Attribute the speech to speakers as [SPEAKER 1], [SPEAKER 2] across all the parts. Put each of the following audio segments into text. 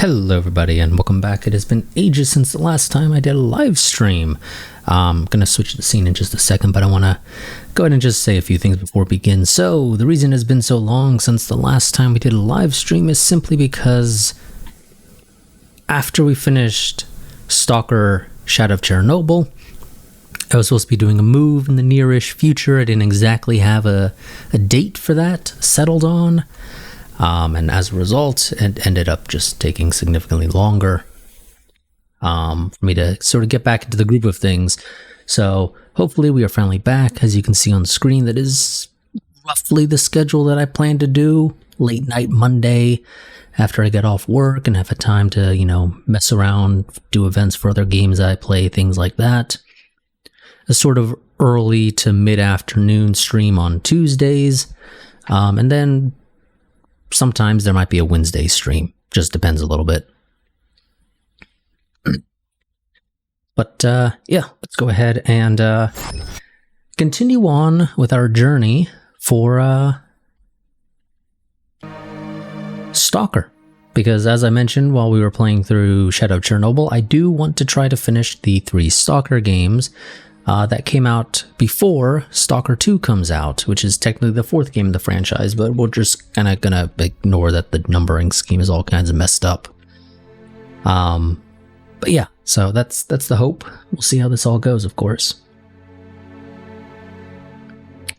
[SPEAKER 1] Hello everybody and welcome back. It has been ages since the last time I did a live stream. I'm going to switch the scene in just a second, but I want to go ahead and just say a few things before we begin. So, the reason it's been so long since the last time we did a live stream is simply because after we finished S.T.A.L.K.E.R Shadow of Chernobyl, I was supposed to be doing a move in the nearish future. I didn't exactly have a date for that settled on. And as a result, it ended up just taking significantly longer for me to sort of get back into the groove of things. So hopefully we are finally back. As you can see on the screen, that is roughly the schedule that I plan to do. Late night Monday after I get off work and have a time to, mess around, do events for other games I play, things like that. A sort of early to mid-afternoon stream on Tuesdays. And then sometimes there might be a Wednesday stream. Just depends a little bit. But yeah, let's go ahead and continue on with our journey for S.T.A.L.K.E.R. Because as I mentioned while we were playing through Shadow of Chernobyl, I do want to try to finish the 3 S.T.A.L.K.E.R games that came out before S.T.A.L.K.E.R 2 comes out, which is technically the 4th game of the franchise, but we're just kind of gonna ignore that the numbering scheme is all kinds of messed up. But yeah, so that's the hope. We'll see how this all goes, of course.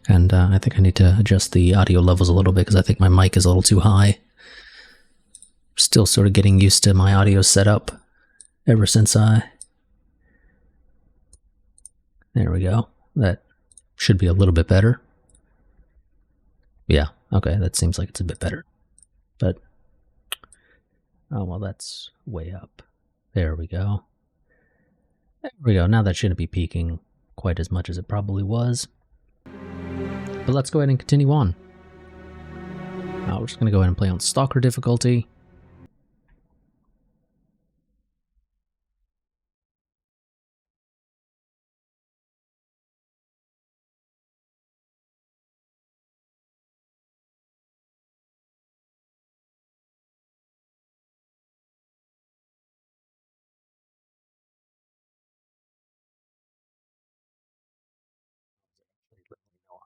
[SPEAKER 1] And I think I need to adjust the audio levels a little bit because I think my mic is a little too high. Still sort of getting used to my audio setup ever since there we go. That should be a little bit better. Yeah, okay, that seems like it's a bit better. But, oh, well, that's way up. There we go. There we go. Now that shouldn't be peaking quite as much as it probably was. But let's go ahead and continue on. We're just going to go ahead and play on S.T.A.L.K.E.R difficulty.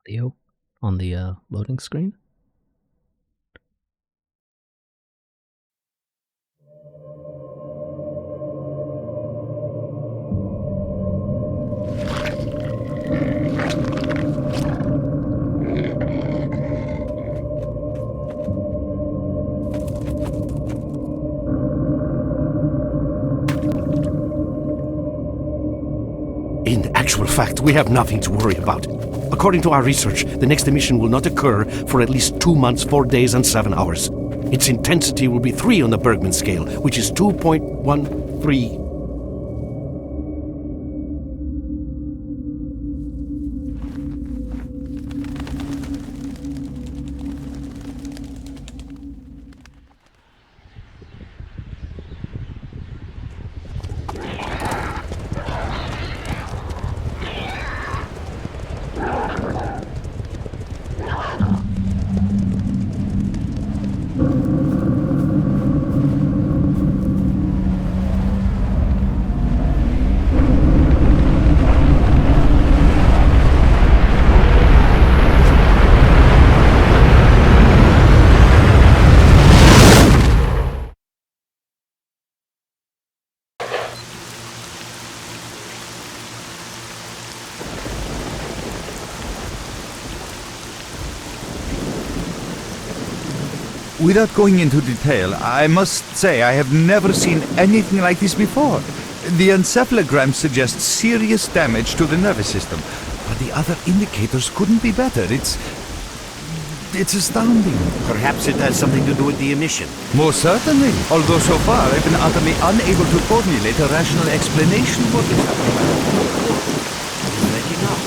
[SPEAKER 1] Audio on the loading screen.
[SPEAKER 2] In actual fact, we have nothing to worry about. According to our research, the next emission will not occur for at least 2 months, 4 days, and 7 hours. Its intensity will be 3 on the Bergman scale, which is 2.13.
[SPEAKER 3] Without going into detail, I must say I have never seen anything like this before. The encephalogram suggests serious damage to the nervous system, but the other indicators couldn't be better. It's astounding.
[SPEAKER 2] Perhaps it has something to do with the emission.
[SPEAKER 3] Most certainly, although so far I've been utterly unable to formulate a rational explanation for this.
[SPEAKER 2] I'll let you know.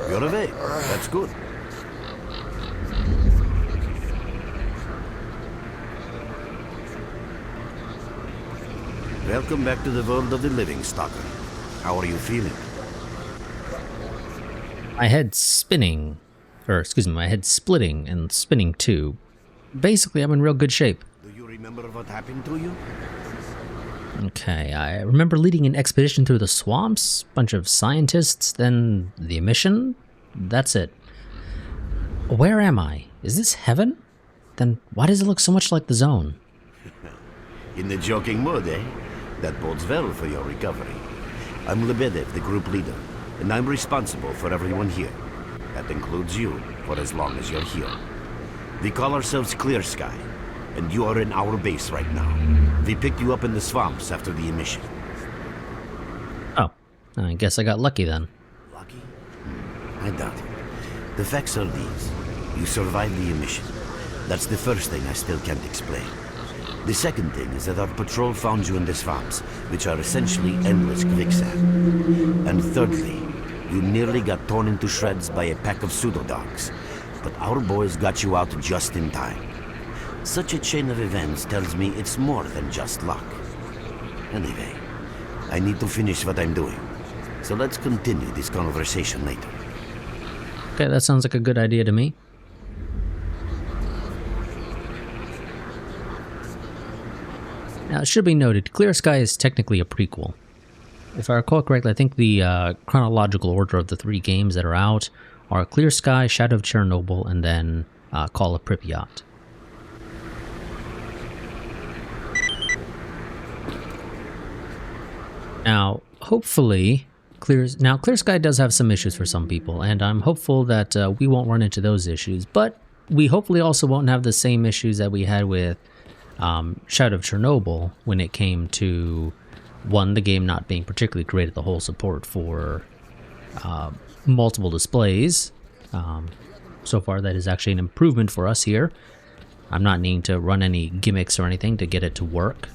[SPEAKER 2] You're awake. That's good. Welcome back to the world of the living, Stalker. How are you feeling?
[SPEAKER 1] My head's spinning. Or, excuse me, my head's splitting and spinning too. Basically, I'm in real good shape.
[SPEAKER 2] Do you remember what happened to you?
[SPEAKER 1] Okay, I remember leading an expedition through the swamps, bunch of scientists, then the emission. That's it. Where am I? Is this heaven? Then why does it look so much like the zone?
[SPEAKER 2] In the joking mood, eh? That bodes well for your recovery. I'm Lebedev, the group leader, and I'm responsible for everyone here. That includes you, for as long as you're here. We call ourselves Clear Sky, and you are in our base right now. We picked you up in the swamps after the emission.
[SPEAKER 1] Oh, I guess I got lucky then.
[SPEAKER 2] Lucky? I doubt it. The facts are these. You survived the emission. That's the first thing I still can't explain. The second thing is that our patrol found you in the swamps, which are essentially endless quicksand. And thirdly, you nearly got torn into shreds by a pack of pseudo-dogs. But our boys got you out just in time. Such a chain of events tells me it's more than just luck. Anyway, I need to finish what I'm doing. So let's continue this conversation later.
[SPEAKER 1] Okay, that sounds like a good idea to me. Now, it should be noted, Clear Sky is technically a prequel. If I recall correctly, I think the chronological order of the 3 games that are out are Clear Sky, Shadow of Chernobyl, and then Call of Pripyat. Now, hopefully, Clear Sky does have some issues for some people, and I'm hopeful that we won't run into those issues, but we hopefully also won't have the same issues that we had with Shadow of Chernobyl when it came to, one, the game not being particularly great at the whole support for multiple displays. So far, that is actually an improvement for us here. I'm not needing to run any gimmicks or anything to get it to work.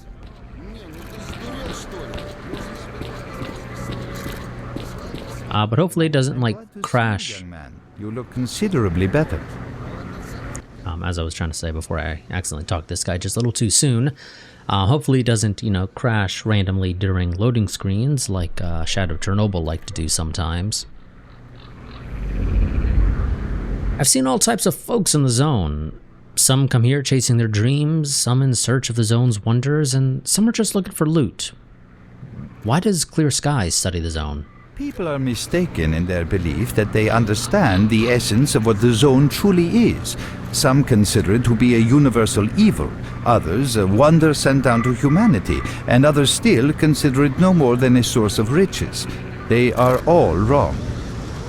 [SPEAKER 1] But hopefully it doesn't, like, crash.
[SPEAKER 3] Young man, you look considerably better.
[SPEAKER 1] As I was trying to say before I accidentally talked this guy just a little too soon. Hopefully it doesn't, crash randomly during loading screens like Shadow of Chernobyl like to do sometimes. I've seen all types of folks in the zone. Some come here chasing their dreams, some in search of the zone's wonders, and some are just looking for loot. Why does Clear Sky study the zone?
[SPEAKER 3] People are mistaken in their belief that they understand the essence of what the zone truly is. Some consider it to be a universal evil, others a wonder sent down to humanity, and others still consider it no more than a source of riches. They are all wrong.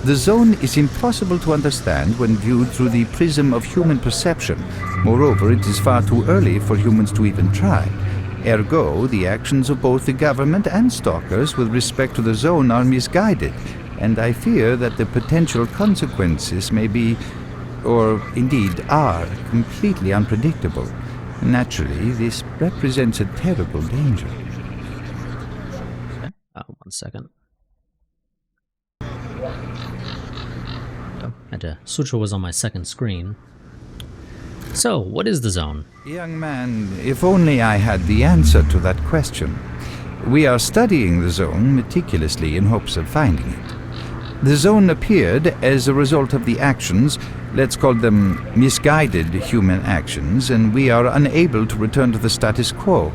[SPEAKER 3] The zone is impossible to understand when viewed through the prism of human perception. Moreover, it is far too early for humans to even try. Ergo, the actions of both the government and stalkers with respect to the zone are misguided, and I fear that the potential consequences may be, or indeed are, completely unpredictable. Naturally, this represents a terrible danger.
[SPEAKER 1] Okay. 1 second. Oh, had to switch what was on my second screen. So, what is the zone?
[SPEAKER 3] Young man, if only I had the answer to that question. We are studying the zone meticulously in hopes of finding it. The zone appeared as a result of the actions, let's call them misguided human actions, and we are unable to return to the status quo.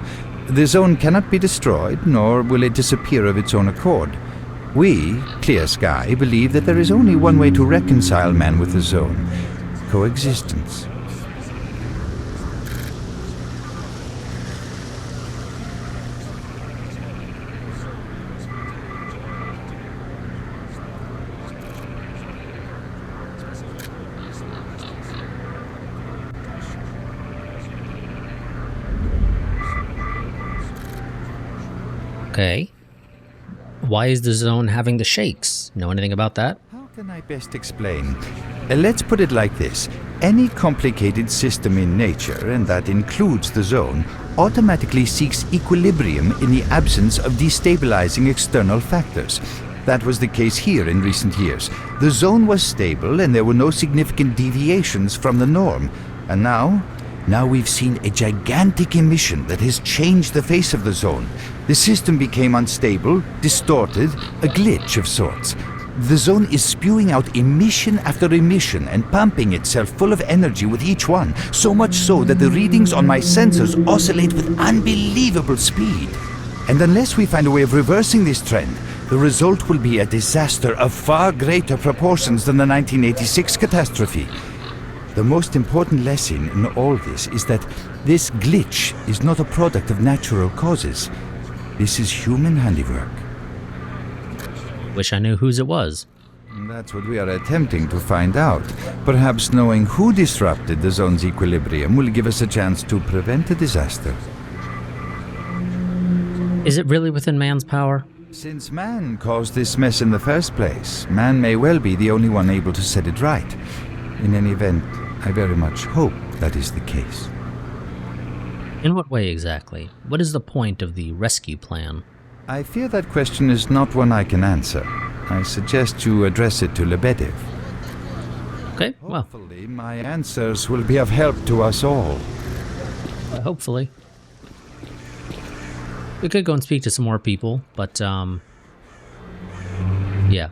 [SPEAKER 3] The zone cannot be destroyed, nor will it disappear of its own accord. We, Clear Sky, believe that there is only one way to reconcile man with the zone: coexistence.
[SPEAKER 1] Okay. Why is the zone having the shakes? Know anything about that?
[SPEAKER 3] How can I best explain? Let's put it like this. Any complicated system in nature, and that includes the zone, automatically seeks equilibrium in the absence of destabilizing external factors. That was the case here in recent years. The zone was stable and there were no significant deviations from the norm. And now we've seen a gigantic emission that has changed the face of the zone. The system became unstable, distorted, a glitch of sorts. The zone is spewing out emission after emission and pumping itself full of energy with each one, so much so that the readings on my sensors oscillate with unbelievable speed. And unless we find a way of reversing this trend, the result will be a disaster of far greater proportions than the 1986 catastrophe. The most important lesson in all this is that this glitch is not a product of natural causes. This is human handiwork.
[SPEAKER 1] Wish I knew whose it was.
[SPEAKER 3] That's what we are attempting to find out. Perhaps knowing who disrupted the zone's equilibrium will give us a chance to prevent a disaster.
[SPEAKER 1] Is it really within man's power?
[SPEAKER 3] Since man caused this mess in the first place, man may well be the only one able to set it right. In any event, I very much hope that is the case.
[SPEAKER 1] In what way exactly? What is the point of the rescue plan?
[SPEAKER 3] I fear that question is not one I can answer. I suggest you address it to Lebedev.
[SPEAKER 1] Okay, well.
[SPEAKER 3] Hopefully my answers will be of help to us all.
[SPEAKER 1] Hopefully. We could go and speak to some more people, but, yeah,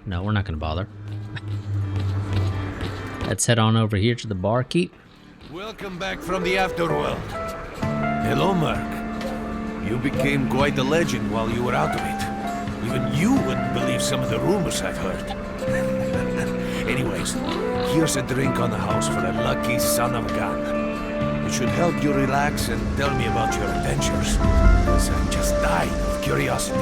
[SPEAKER 1] no, we're not going to bother. Let's head on over here to the barkeep.
[SPEAKER 4] Welcome back from the afterworld. Hello, Mark. You became quite a legend while you were out of it. Even you wouldn't believe some of the rumors I've heard. Anyways, here's a drink on the house for a lucky son of a gun. It should help you relax and tell me about your adventures, because I'm just dying of curiosity.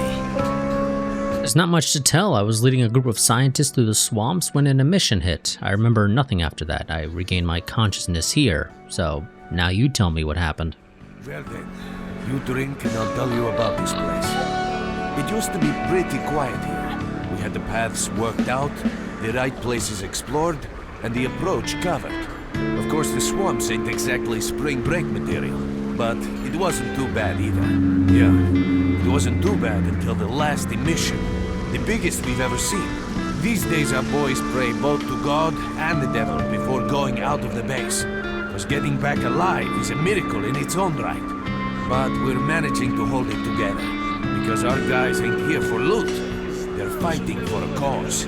[SPEAKER 1] There's not much to tell. I was leading a group of scientists through the swamps when an emission hit. I remember nothing after that. I regained my consciousness here. So, now you tell me what happened.
[SPEAKER 4] Well then, you drink and I'll tell you about this place. It used to be pretty quiet here. We had the paths worked out, the right places explored, and the approach covered. Of course, the swamps ain't exactly spring break material, but it wasn't too bad either. Yeah, it wasn't too bad until the last emission, the biggest we've ever seen. These days our boys pray both to God and the devil before going out of the base, because getting back alive is a miracle in its own right. But we're managing to hold it together, because our guys ain't here for loot, they're fighting for a cause.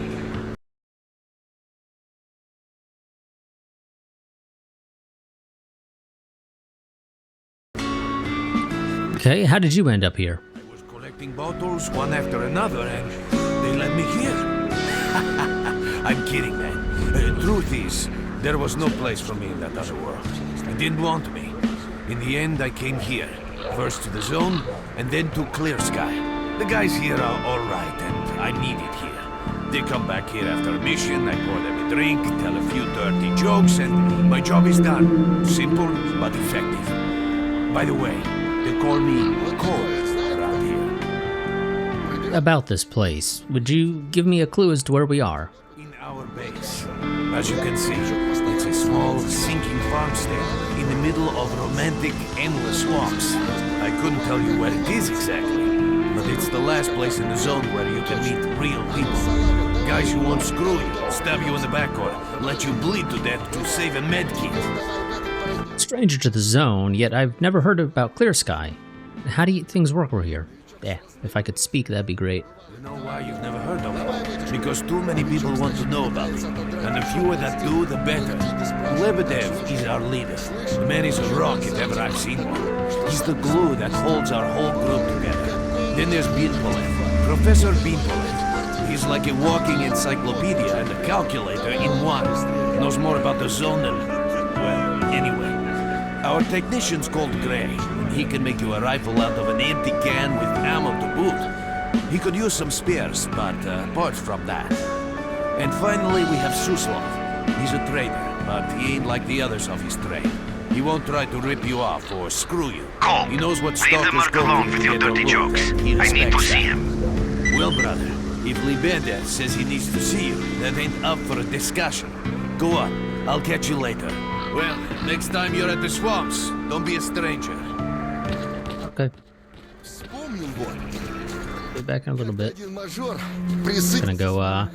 [SPEAKER 1] Okay, how did you end up here?
[SPEAKER 4] I was collecting bottles one after another and they let me here. I'm kidding, man. Truth is, there was no place for me in that other world. They didn't want me. In the end, I came here. First to the zone, and then to Clear Sky. The guys here are alright, and I need it here. They come back here after a mission, I pour them a drink, tell a few dirty jokes, and my job is done. Simple, but effective. By the way, they call me Cole around here.
[SPEAKER 1] About this place, would you give me a clue as to where we are?
[SPEAKER 4] In our base. As you can see, it's a small, sinking farmstead in the middle of romantic, endless swamps. I couldn't tell you where it is exactly, but it's the last place in the zone where you can meet real people. Guys who won't screw you, stab you in the back, or let you bleed to death to save a med kit.
[SPEAKER 1] Stranger to the zone, yet I've never heard about Clear Sky. How do things work over here? Yeah, if I could speak, that'd be great.
[SPEAKER 4] You know why you've never heard of it? Because too many people want to know about it, and the fewer that do, the better. Lebedev is our leader. The man is a rock if ever I've seen one. He's the glue that holds our whole group together. Then there's Beanpolev, Professor Beanpolev. He's like a walking encyclopedia and a calculator in one. He knows more about the zone than... well, anyway. Our technician's called Gray, and he can make you a rifle out of an empty can with ammo to boot. He could use some spares, but apart from that. And finally, we have Suslov. He's a trader, but he ain't like the others of his trade. He won't try to rip you off or screw you.
[SPEAKER 5] Cole,
[SPEAKER 4] He knows what
[SPEAKER 5] leave the
[SPEAKER 4] stalkers
[SPEAKER 5] Mark
[SPEAKER 4] go
[SPEAKER 5] alone
[SPEAKER 4] through
[SPEAKER 5] with
[SPEAKER 4] to
[SPEAKER 5] your
[SPEAKER 4] get a
[SPEAKER 5] dirty
[SPEAKER 4] look,
[SPEAKER 5] jokes.
[SPEAKER 4] and he
[SPEAKER 5] I need to
[SPEAKER 4] respects
[SPEAKER 5] see
[SPEAKER 4] that.
[SPEAKER 5] him.
[SPEAKER 4] Well, brother, if Lebedev says he needs to see you, that ain't up for a discussion. Go on, I'll catch you later. Well, next time you're at the swamps, don't be a stranger.
[SPEAKER 1] Okay, be back in a little bit. Gonna go,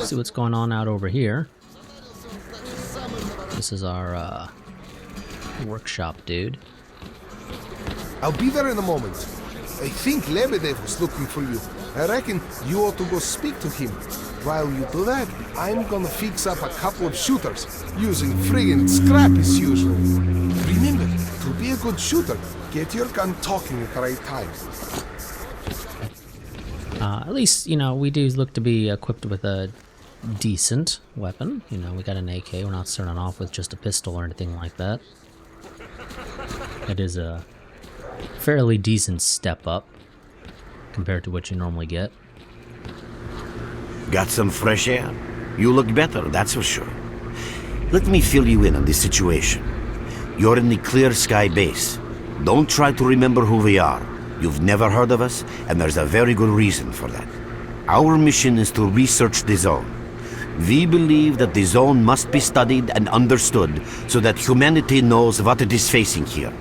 [SPEAKER 1] see what's going on out over here. This is our, workshop dude.
[SPEAKER 6] I'll be there in a moment.
[SPEAKER 5] I think Lebedev was looking for you. I reckon you ought to go speak to him. While you do that, I'm gonna fix up a couple of shooters, using friggin' scrap as usual. Remember, to be a good shooter, get your gun talking at the right time.
[SPEAKER 1] At least, we do look to be equipped with a decent weapon. We got an AK. We're not starting off with just a pistol or anything like that. It is a fairly decent step up compared to what you normally get.
[SPEAKER 2] Got some fresh air? You look better, that's for sure. Let me fill you in on this situation. You're in the Clear Sky base. Don't try to remember who we are. You've never heard of us, and there's a very good reason for that. Our mission is to research the zone. We believe that the zone must be studied and understood so that humanity knows what it is facing here.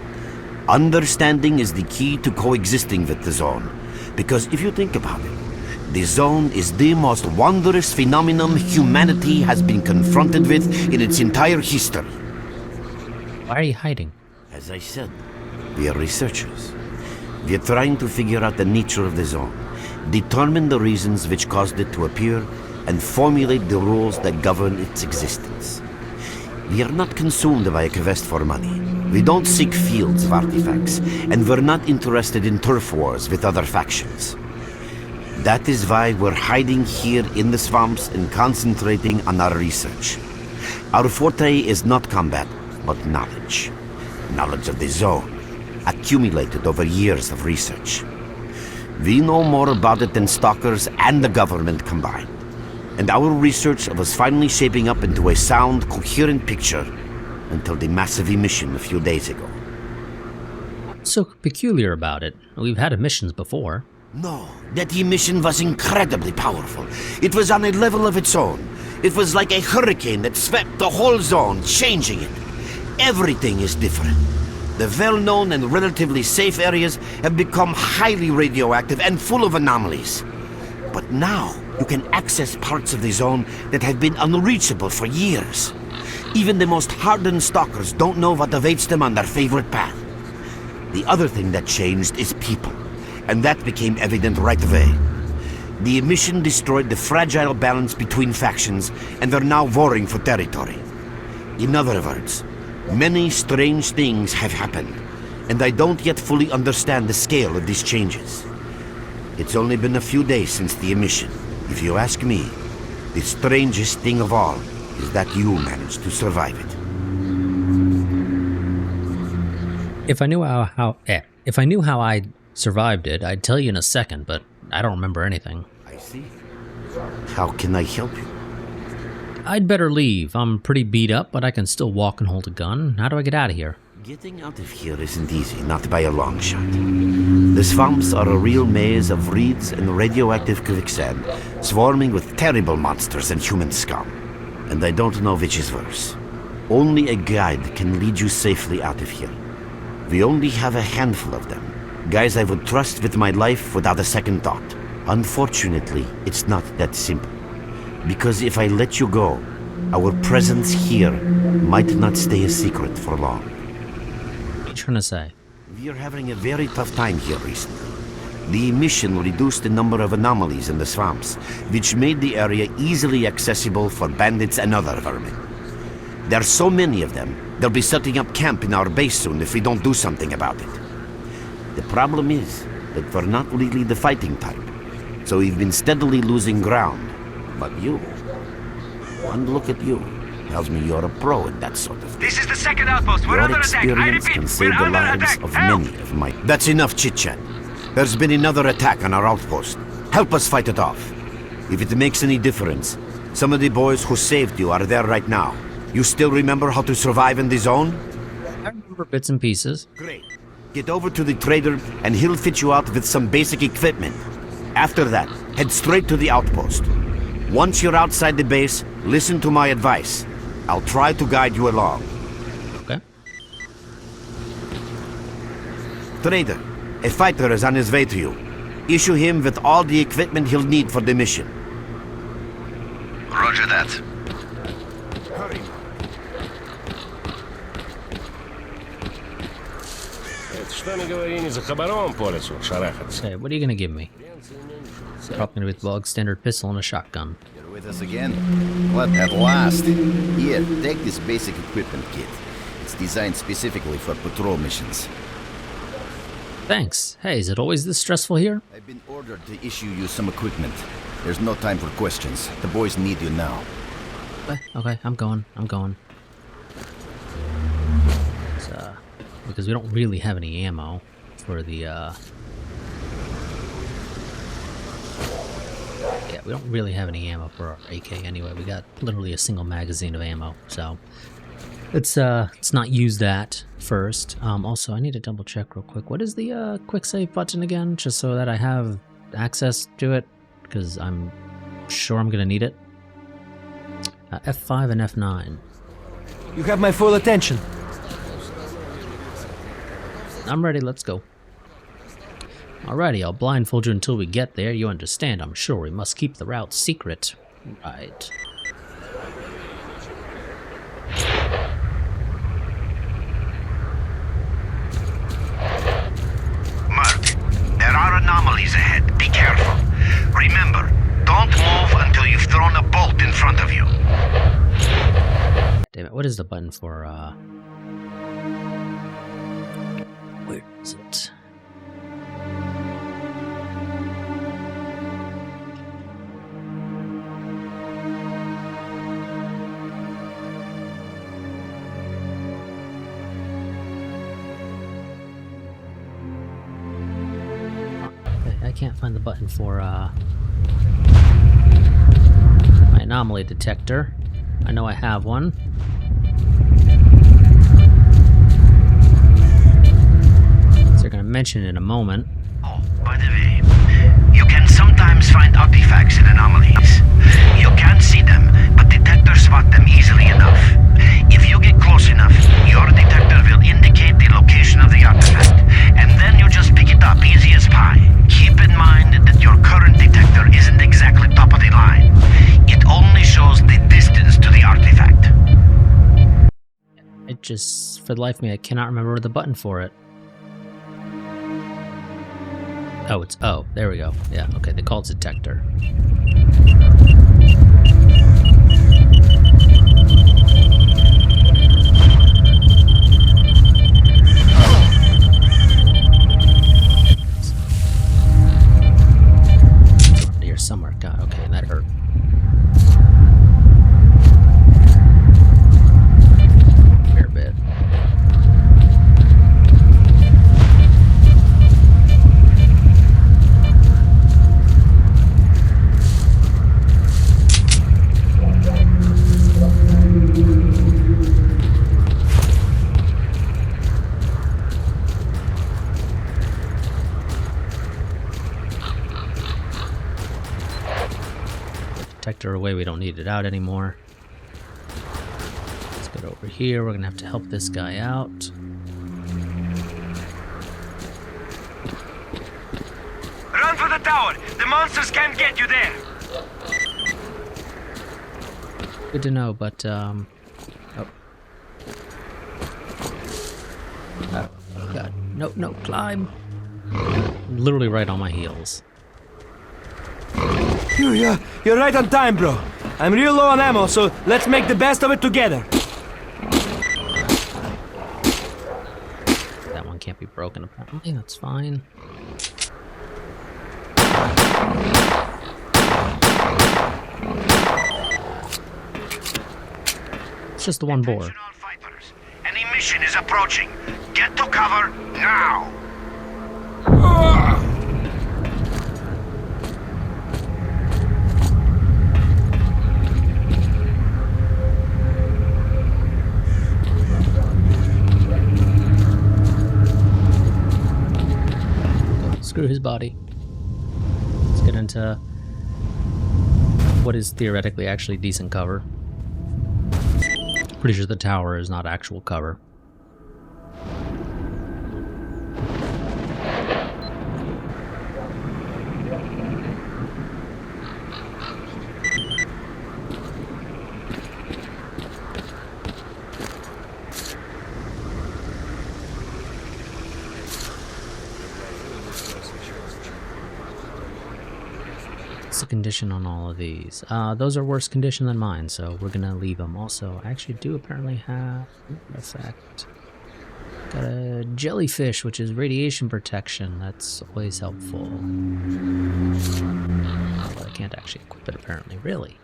[SPEAKER 2] Understanding is the key to coexisting with the zone. Because if you think about it, the zone is the most wondrous phenomenon humanity has been confronted with in its entire history.
[SPEAKER 1] Why are you hiding?
[SPEAKER 2] As I said, we are researchers. We are trying to figure out the nature of the zone, determine the reasons which caused it to appear, and formulate the rules that govern its existence. We are not consumed by a quest for money. We don't seek fields of artifacts, and we're not interested in turf wars with other factions. That is why we're hiding here in the swamps and concentrating on our research. Our forte is not combat, but knowledge. Knowledge of the zone, accumulated over years of research. We know more about it than stalkers and the government combined. And our research was finally shaping up into a sound, coherent picture until the massive emission a few days ago.
[SPEAKER 1] What's so peculiar about it? We've had emissions before.
[SPEAKER 2] No, that emission was incredibly powerful. It was on a level of its own. It was like a hurricane that swept the whole zone, changing it. Everything is different. The well-known and relatively safe areas have become highly radioactive and full of anomalies. But now, you can access parts of the zone that have been unreachable for years. Even the most hardened stalkers don't know what awaits them on their favorite path. The other thing that changed is people, and that became evident right away. The emission destroyed the fragile balance between factions, and they're now warring for territory. In other words, many strange things have happened, and I don't yet fully understand the scale of these changes. It's only been a few days since the emission. If you ask me, the strangest thing of all is that you managed to survive it.
[SPEAKER 1] If I knew how I survived it, I'd tell you in a second, but I don't remember anything.
[SPEAKER 2] I see. How can I help you?
[SPEAKER 1] I'd better leave. I'm pretty beat up, but I can still walk and hold a gun. How do I get out of here?
[SPEAKER 2] Getting out of here isn't easy, not by a long shot. The swamps are a real maze of reeds and radioactive quicksand, swarming with terrible monsters and human scum. And I don't know which is worse. Only a guide can lead you safely out of here. We only have a handful of them. Guys I would trust with my life without a second thought. Unfortunately, it's not that simple. Because if I let you go, our presence here might not stay a secret for long.
[SPEAKER 1] What are you trying to say?
[SPEAKER 2] We are having a very tough time here recently. The emission reduced the number of anomalies in the swamps, which made the area easily accessible for bandits and other vermin. There are so many of them, they'll be setting up camp in our base soon if we don't do something about it. The problem is that we're not really the fighting type, so we've been steadily losing ground. But you, one look at you, tells me you're a pro at that sort of thing.
[SPEAKER 6] This is the second outpost. We're
[SPEAKER 2] Your
[SPEAKER 6] under attack. I
[SPEAKER 2] experience
[SPEAKER 6] repeat,
[SPEAKER 2] can
[SPEAKER 6] we're
[SPEAKER 2] save the
[SPEAKER 6] under
[SPEAKER 2] lives
[SPEAKER 6] attack.
[SPEAKER 2] of
[SPEAKER 6] Help!
[SPEAKER 2] many of my... That's enough chit-chat. There's been another attack on our outpost. Help us fight it off. If it makes any difference, some of the boys who saved you are there right now. You still remember how to survive in the zone?
[SPEAKER 1] I remember bits and pieces.
[SPEAKER 2] Great. Get over to the trader and he'll fit you out with some basic equipment. After that, head straight to the outpost. Once you're outside the base, listen to my advice. I'll try to guide you along.
[SPEAKER 1] Okay.
[SPEAKER 2] Trader, a fighter is on his way to you. Issue him with all the equipment he'll need for the mission.
[SPEAKER 6] Roger that.
[SPEAKER 5] Hurry. It's
[SPEAKER 6] что ни говори, не за хабаром по лесу шарахаться.
[SPEAKER 1] Hey, what are you gonna give me? Probably gonna be the bog standard pistol and a shotgun.
[SPEAKER 7] You're with us again? What, at last? Here, take this basic equipment kit. It's designed specifically for patrol missions.
[SPEAKER 1] Thanks. Hey, is it always this stressful here?
[SPEAKER 7] I've been ordered to issue you some equipment. There's no time for questions. The boys need you now.
[SPEAKER 1] Okay, I'm going. It's, because we don't really have any ammo for the, yeah, we don't really have any ammo for our AK anyway. We got literally a single magazine of ammo, so let's not use that first. Also, I need to double check real quick. What is the quick save button again? Just so that I have access to it, because I'm sure I'm gonna need it. F5 and F9.
[SPEAKER 8] You have my full attention.
[SPEAKER 1] I'm ready, let's go. Alrighty, I'll blindfold you until we get there. You understand, I'm sure we must keep the route secret. Right.
[SPEAKER 9] Merc, there are anomalies ahead. Be careful. Remember, don't move until you've thrown a bolt in front of you.
[SPEAKER 1] Damn it, what is the button for, where is it? Okay, I can't find the button for, my anomaly detector. I know I have one. So they're gonna mention it in a moment.
[SPEAKER 9] Oh, by the way, you can sometimes find artifacts in anomalies. You can't see them, but detectors spot them easily enough. If you get close enough, your detector will indicate the location of the artifact, and then you just pick it up easy as pie. Keep in mind that your current detector isn't exactly top of the line. It only shows the distance to the artifact.
[SPEAKER 1] It just, for the life of me, I cannot remember the button for it. Oh, it's O. There we go. Yeah, okay, they call it detector. Here somewhere. God, okay, that hurt. Fair bit. Detector away, we don't need it out anymore. Let's get over here. We're gonna have to help this guy out.
[SPEAKER 9] Run for the tower! The monsters can't get you there!
[SPEAKER 1] Good to know, but oh. Oh god. No, climb. Literally right on my heels.
[SPEAKER 8] You're right on time, bro. I'm real low on ammo, so let's make the best of it together.
[SPEAKER 1] That one can't be broken apparently, that's fine. It's just the one board.
[SPEAKER 9] Attention all fighters. Any mission is approaching. Get to cover now!
[SPEAKER 1] Screw his body. Let's get into what is theoretically actually decent cover. Pretty sure the tower is not actual cover. What's the condition on all of these? Those are worse condition than mine, so we're gonna leave them. Also, I actually do apparently have an effect. Got a jellyfish, which is radiation protection. That's always helpful. But I can't actually equip it apparently. Really?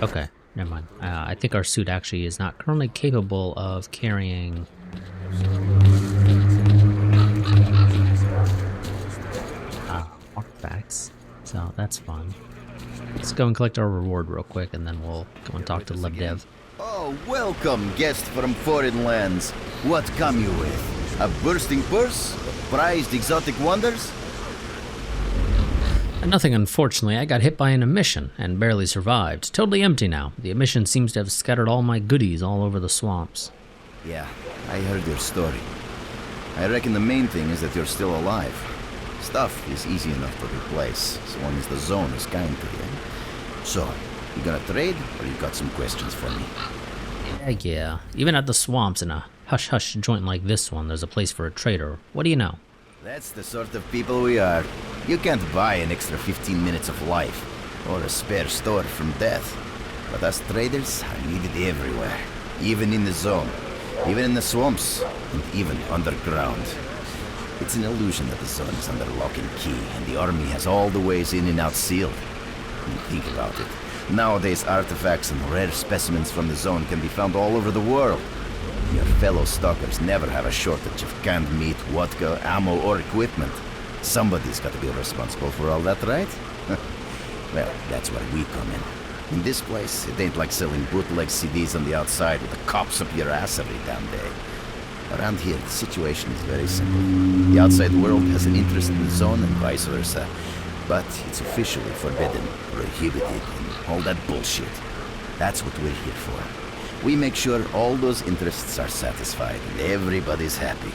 [SPEAKER 1] Okay, never mind. I think our suit actually is not currently capable of carrying... artifacts, so that's fun. Let's go and collect our reward real quick, and then we'll go and talk to Lebdev.
[SPEAKER 7] Oh, welcome, guest from foreign lands. What come you with? A bursting purse? Prized exotic wonders?
[SPEAKER 1] Nothing, unfortunately. I got hit by an emission and barely survived. Totally empty now. The emission seems to have scattered all my goodies all over the swamps.
[SPEAKER 7] Yeah, I heard your story. I reckon the main thing is that you're still alive. Stuff is easy enough to replace, as long as the zone is kind to you. So, you gonna trade, or you got some questions for me?
[SPEAKER 1] Yeah. Even at the swamps in a hush-hush joint like this one, there's a place for a trader. What do you know?
[SPEAKER 7] That's the sort of people we are. You can't buy an extra 15 minutes of life, or a spare store from death. But us traders are needed everywhere, even in the zone, even in the swamps, and even underground. It's an illusion that the zone is under lock and key, and the army has all the ways in and out sealed. And think about it. Nowadays, artifacts and rare specimens from the zone can be found all over the world. Your fellow stalkers never have a shortage of canned meat, vodka, ammo, or equipment. Somebody's got to be responsible for all that, right? Well, that's where we come in. In this place, it ain't like selling bootleg CDs on the outside with the cops up your ass every damn day. Around here, the situation is very simple. The outside world has an interest in the zone and vice versa. But it's officially forbidden, prohibited, and all that bullshit. That's what we're here for. We make sure all those interests are satisfied and everybody's happy.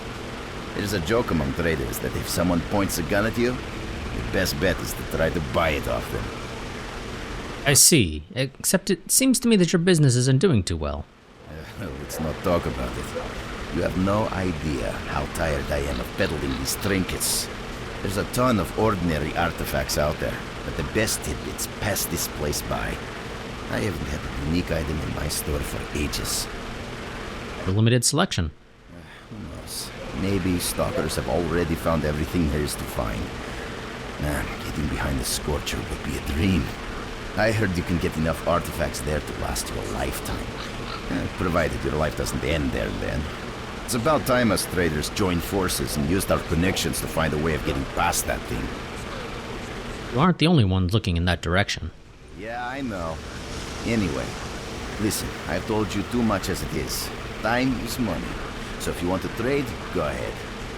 [SPEAKER 7] There's a joke among traders that if someone points a gun at you, your best bet is to try to buy it off them.
[SPEAKER 1] I see. Except it seems to me that your business isn't doing too well.
[SPEAKER 7] Let's not talk about it. You have no idea how tired I am of peddling these trinkets. There's a ton of ordinary artifacts out there, but the best tidbits pass this place by. I haven't had a unique item in my store for ages.
[SPEAKER 1] A limited selection.
[SPEAKER 7] Who knows? Maybe stalkers have already found everything there is to find. Man, getting behind the Scorcher would be a dream. I heard you can get enough artifacts there to last you a lifetime. Provided your life doesn't end there and then. It's about time us traders joined forces and used our connections to find a way of getting past that thing.
[SPEAKER 1] You aren't the only ones looking in that direction.
[SPEAKER 7] Yeah, I know. Anyway, listen, I've told you too much as it is. Time is money. So if you want to trade, go ahead.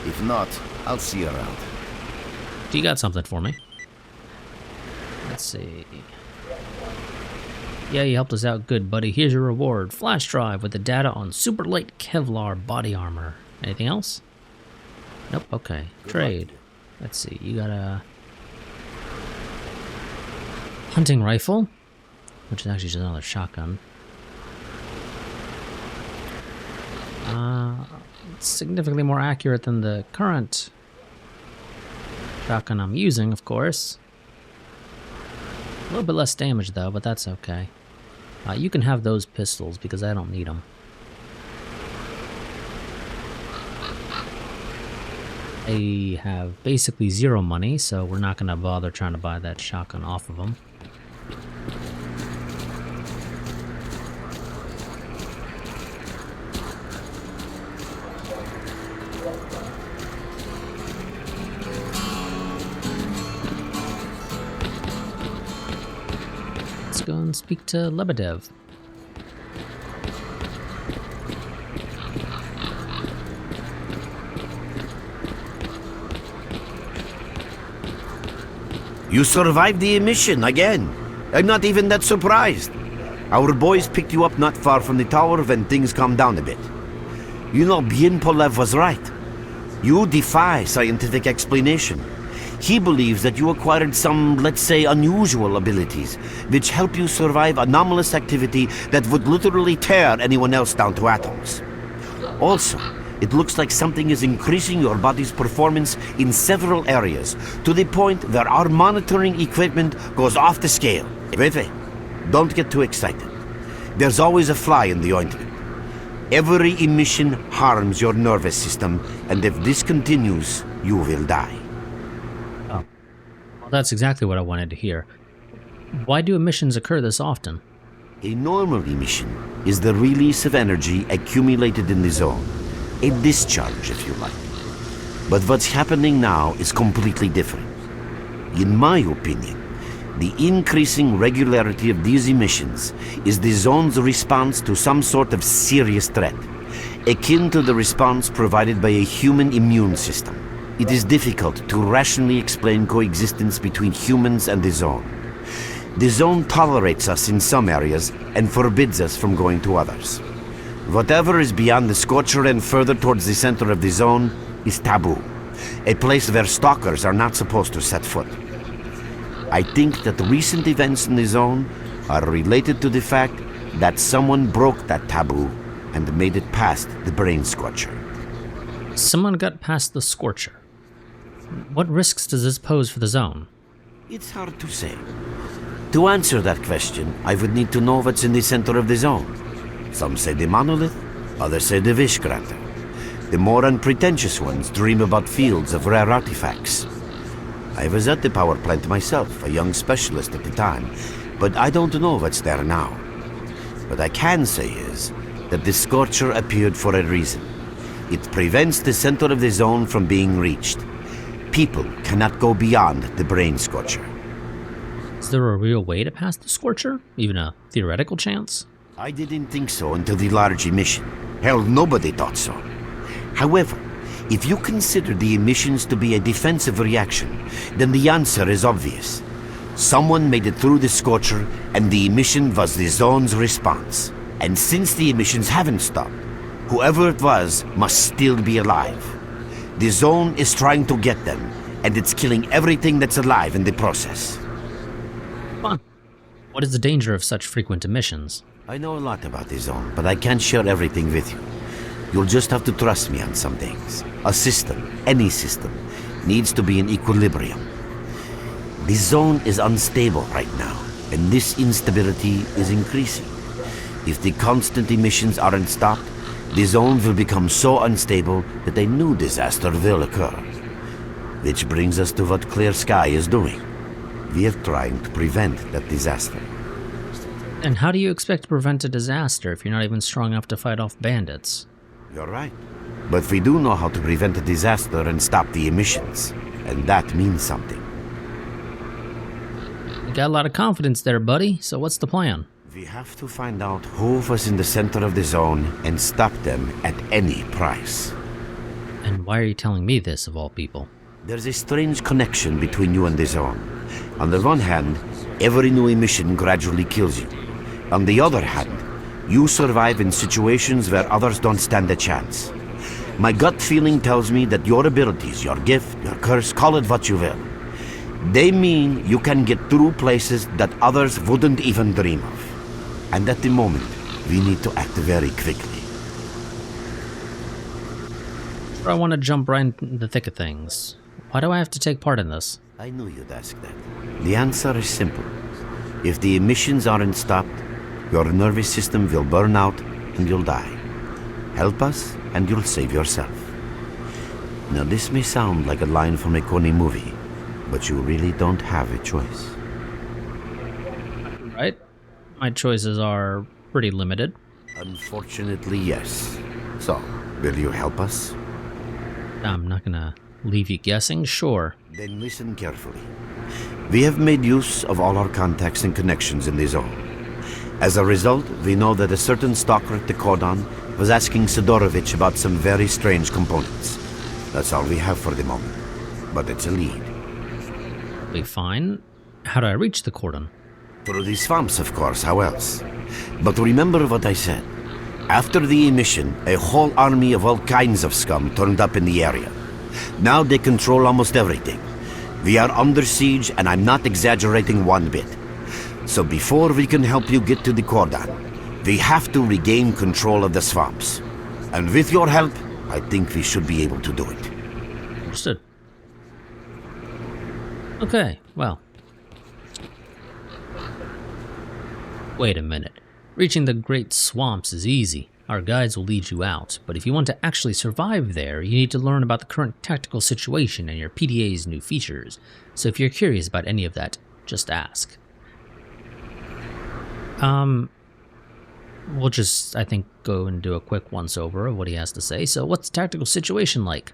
[SPEAKER 7] If not, I'll see you around.
[SPEAKER 1] Do you got something for me? Let's see. Yeah, you helped us out good, buddy. Here's your reward. Flash drive with the data on super light Kevlar body armor. Anything else? Nope, okay. Trade. Let's see, you got a hunting rifle, which is actually just another shotgun. It's significantly more accurate than the current shotgun I'm using, of course. A little bit less damage though, but that's okay. You can have those pistols because I don't need them. I have basically zero money, so we're not going to bother trying to buy that shotgun off of them. Let's go and speak to Lebedev.
[SPEAKER 2] You survived the emission again. I'm not even that surprised. Our boys picked you up not far from the tower when things calmed down a bit. You know, Bien Polev was right. You defy scientific explanation. He believes that you acquired some, let's say, unusual abilities, which help you survive anomalous activity that would literally tear anyone else down to atoms. Also, it looks like something is increasing your body's performance in several areas, to the point where our monitoring equipment goes off the scale. Wait, don't get too excited. There's always a fly in the ointment. Every emission harms your nervous system, and if this continues, you will die.
[SPEAKER 1] Oh, well, that's exactly what I wanted to hear. Why do emissions occur this often?
[SPEAKER 2] A normal emission is the release of energy accumulated in the zone. A discharge, if you like. But what's happening now is completely different. In my opinion, the increasing regularity of these emissions is the zone's response to some sort of serious threat, akin to the response provided by a human immune system. It is difficult to rationally explain coexistence between humans and the zone. The zone tolerates us in some areas and forbids us from going to others. Whatever is beyond the scorcher and further towards the center of the zone is taboo, a place where stalkers are not supposed to set foot. I think that the recent events in the zone are related to the fact that someone broke that taboo and made it past the brain scorcher.
[SPEAKER 1] Someone got past the scorcher. What risks does this pose for the zone?
[SPEAKER 2] It's hard to say. To answer that question, I would need to know what's in the center of the zone. Some say the monolith, others say the wish granter. The more unpretentious ones dream about fields of rare artifacts. I was at the power plant myself, a young specialist at the time, but I don't know what's there now. What I can say is that the scorcher appeared for a reason. It prevents the center of the zone from being reached. People cannot go beyond the brain scorcher.
[SPEAKER 1] Is there a real way to pass the scorcher? Even a theoretical chance?
[SPEAKER 2] I didn't think so until the large emission. Hell, nobody thought so. However, if you consider the emissions to be a defensive reaction, then the answer is obvious. Someone made it through the scorcher, and the emission was the zone's response. And since the emissions haven't stopped, whoever it was must still be alive. The zone is trying to get them, and it's killing everything that's alive in the process.
[SPEAKER 1] Fun. What is the danger of such frequent emissions?
[SPEAKER 2] I know a lot about the zone, but I can't share everything with you. You'll just have to trust me on some things. A system, any system, needs to be in equilibrium. The zone is unstable right now, and this instability is increasing. If the constant emissions aren't stopped, the zone will become so unstable that a new disaster will occur. Which brings us to what S.T.A.L.K.E.R is doing. We are trying to prevent that disaster.
[SPEAKER 1] And how do you expect to prevent a disaster if you're not even strong enough to fight off bandits?
[SPEAKER 2] You're right. But we do know how to prevent a disaster and stop the emissions. And that means something.
[SPEAKER 1] You got a lot of confidence there, buddy. So what's the plan?
[SPEAKER 2] We have to find out who was in the center of the zone and stop them at any price.
[SPEAKER 1] And why are you telling me this, of all people?
[SPEAKER 2] There's a strange connection between you and the zone. On the one hand, every new emission gradually kills you. On the other hand, you survive in situations where others don't stand a chance. My gut feeling tells me that your abilities, your gift, your curse, call it what you will, they mean you can get through places that others wouldn't even dream of. And at the moment, we need to act very quickly.
[SPEAKER 1] I want to jump right into the thick of things. Why do I have to take part in this?
[SPEAKER 2] I knew you'd ask that. The answer is simple. If the emissions aren't stopped, your nervous system will burn out and you'll die. Help us and you'll save yourself. Now this may sound like a line from a corny movie, but you really don't have a choice.
[SPEAKER 1] Right? My choices are pretty limited.
[SPEAKER 2] Unfortunately, yes. So, will you help us?
[SPEAKER 1] I'm not gonna leave you guessing, sure.
[SPEAKER 2] Then listen carefully. We have made use of all our contacts and connections in the zone. As a result, we know that a certain stalker at the cordon was asking Sidorovich about some very strange components. That's all we have for the moment. But it's a lead.
[SPEAKER 1] Be fine. How do I reach the cordon?
[SPEAKER 2] Through the swamps, of course, how else? But remember what I said. After the emission, a whole army of all kinds of scum turned up in the area. Now they control almost everything.
[SPEAKER 9] We are under siege, and I'm not exaggerating one bit. So before we can help you get to the cordon, we have to regain control of the swamps. And with your help, I think we should be able to do it.
[SPEAKER 1] Understood. Okay, well. Wait a minute. Reaching the Great Swamps is easy. Our guides will lead you out, but if you want to actually survive there, you need to learn about the current tactical situation and your PDA's new features. So if you're curious about any of that, just ask. We'll just, I think, go and do a quick once-over of what he has to say. So what's the tactical situation like?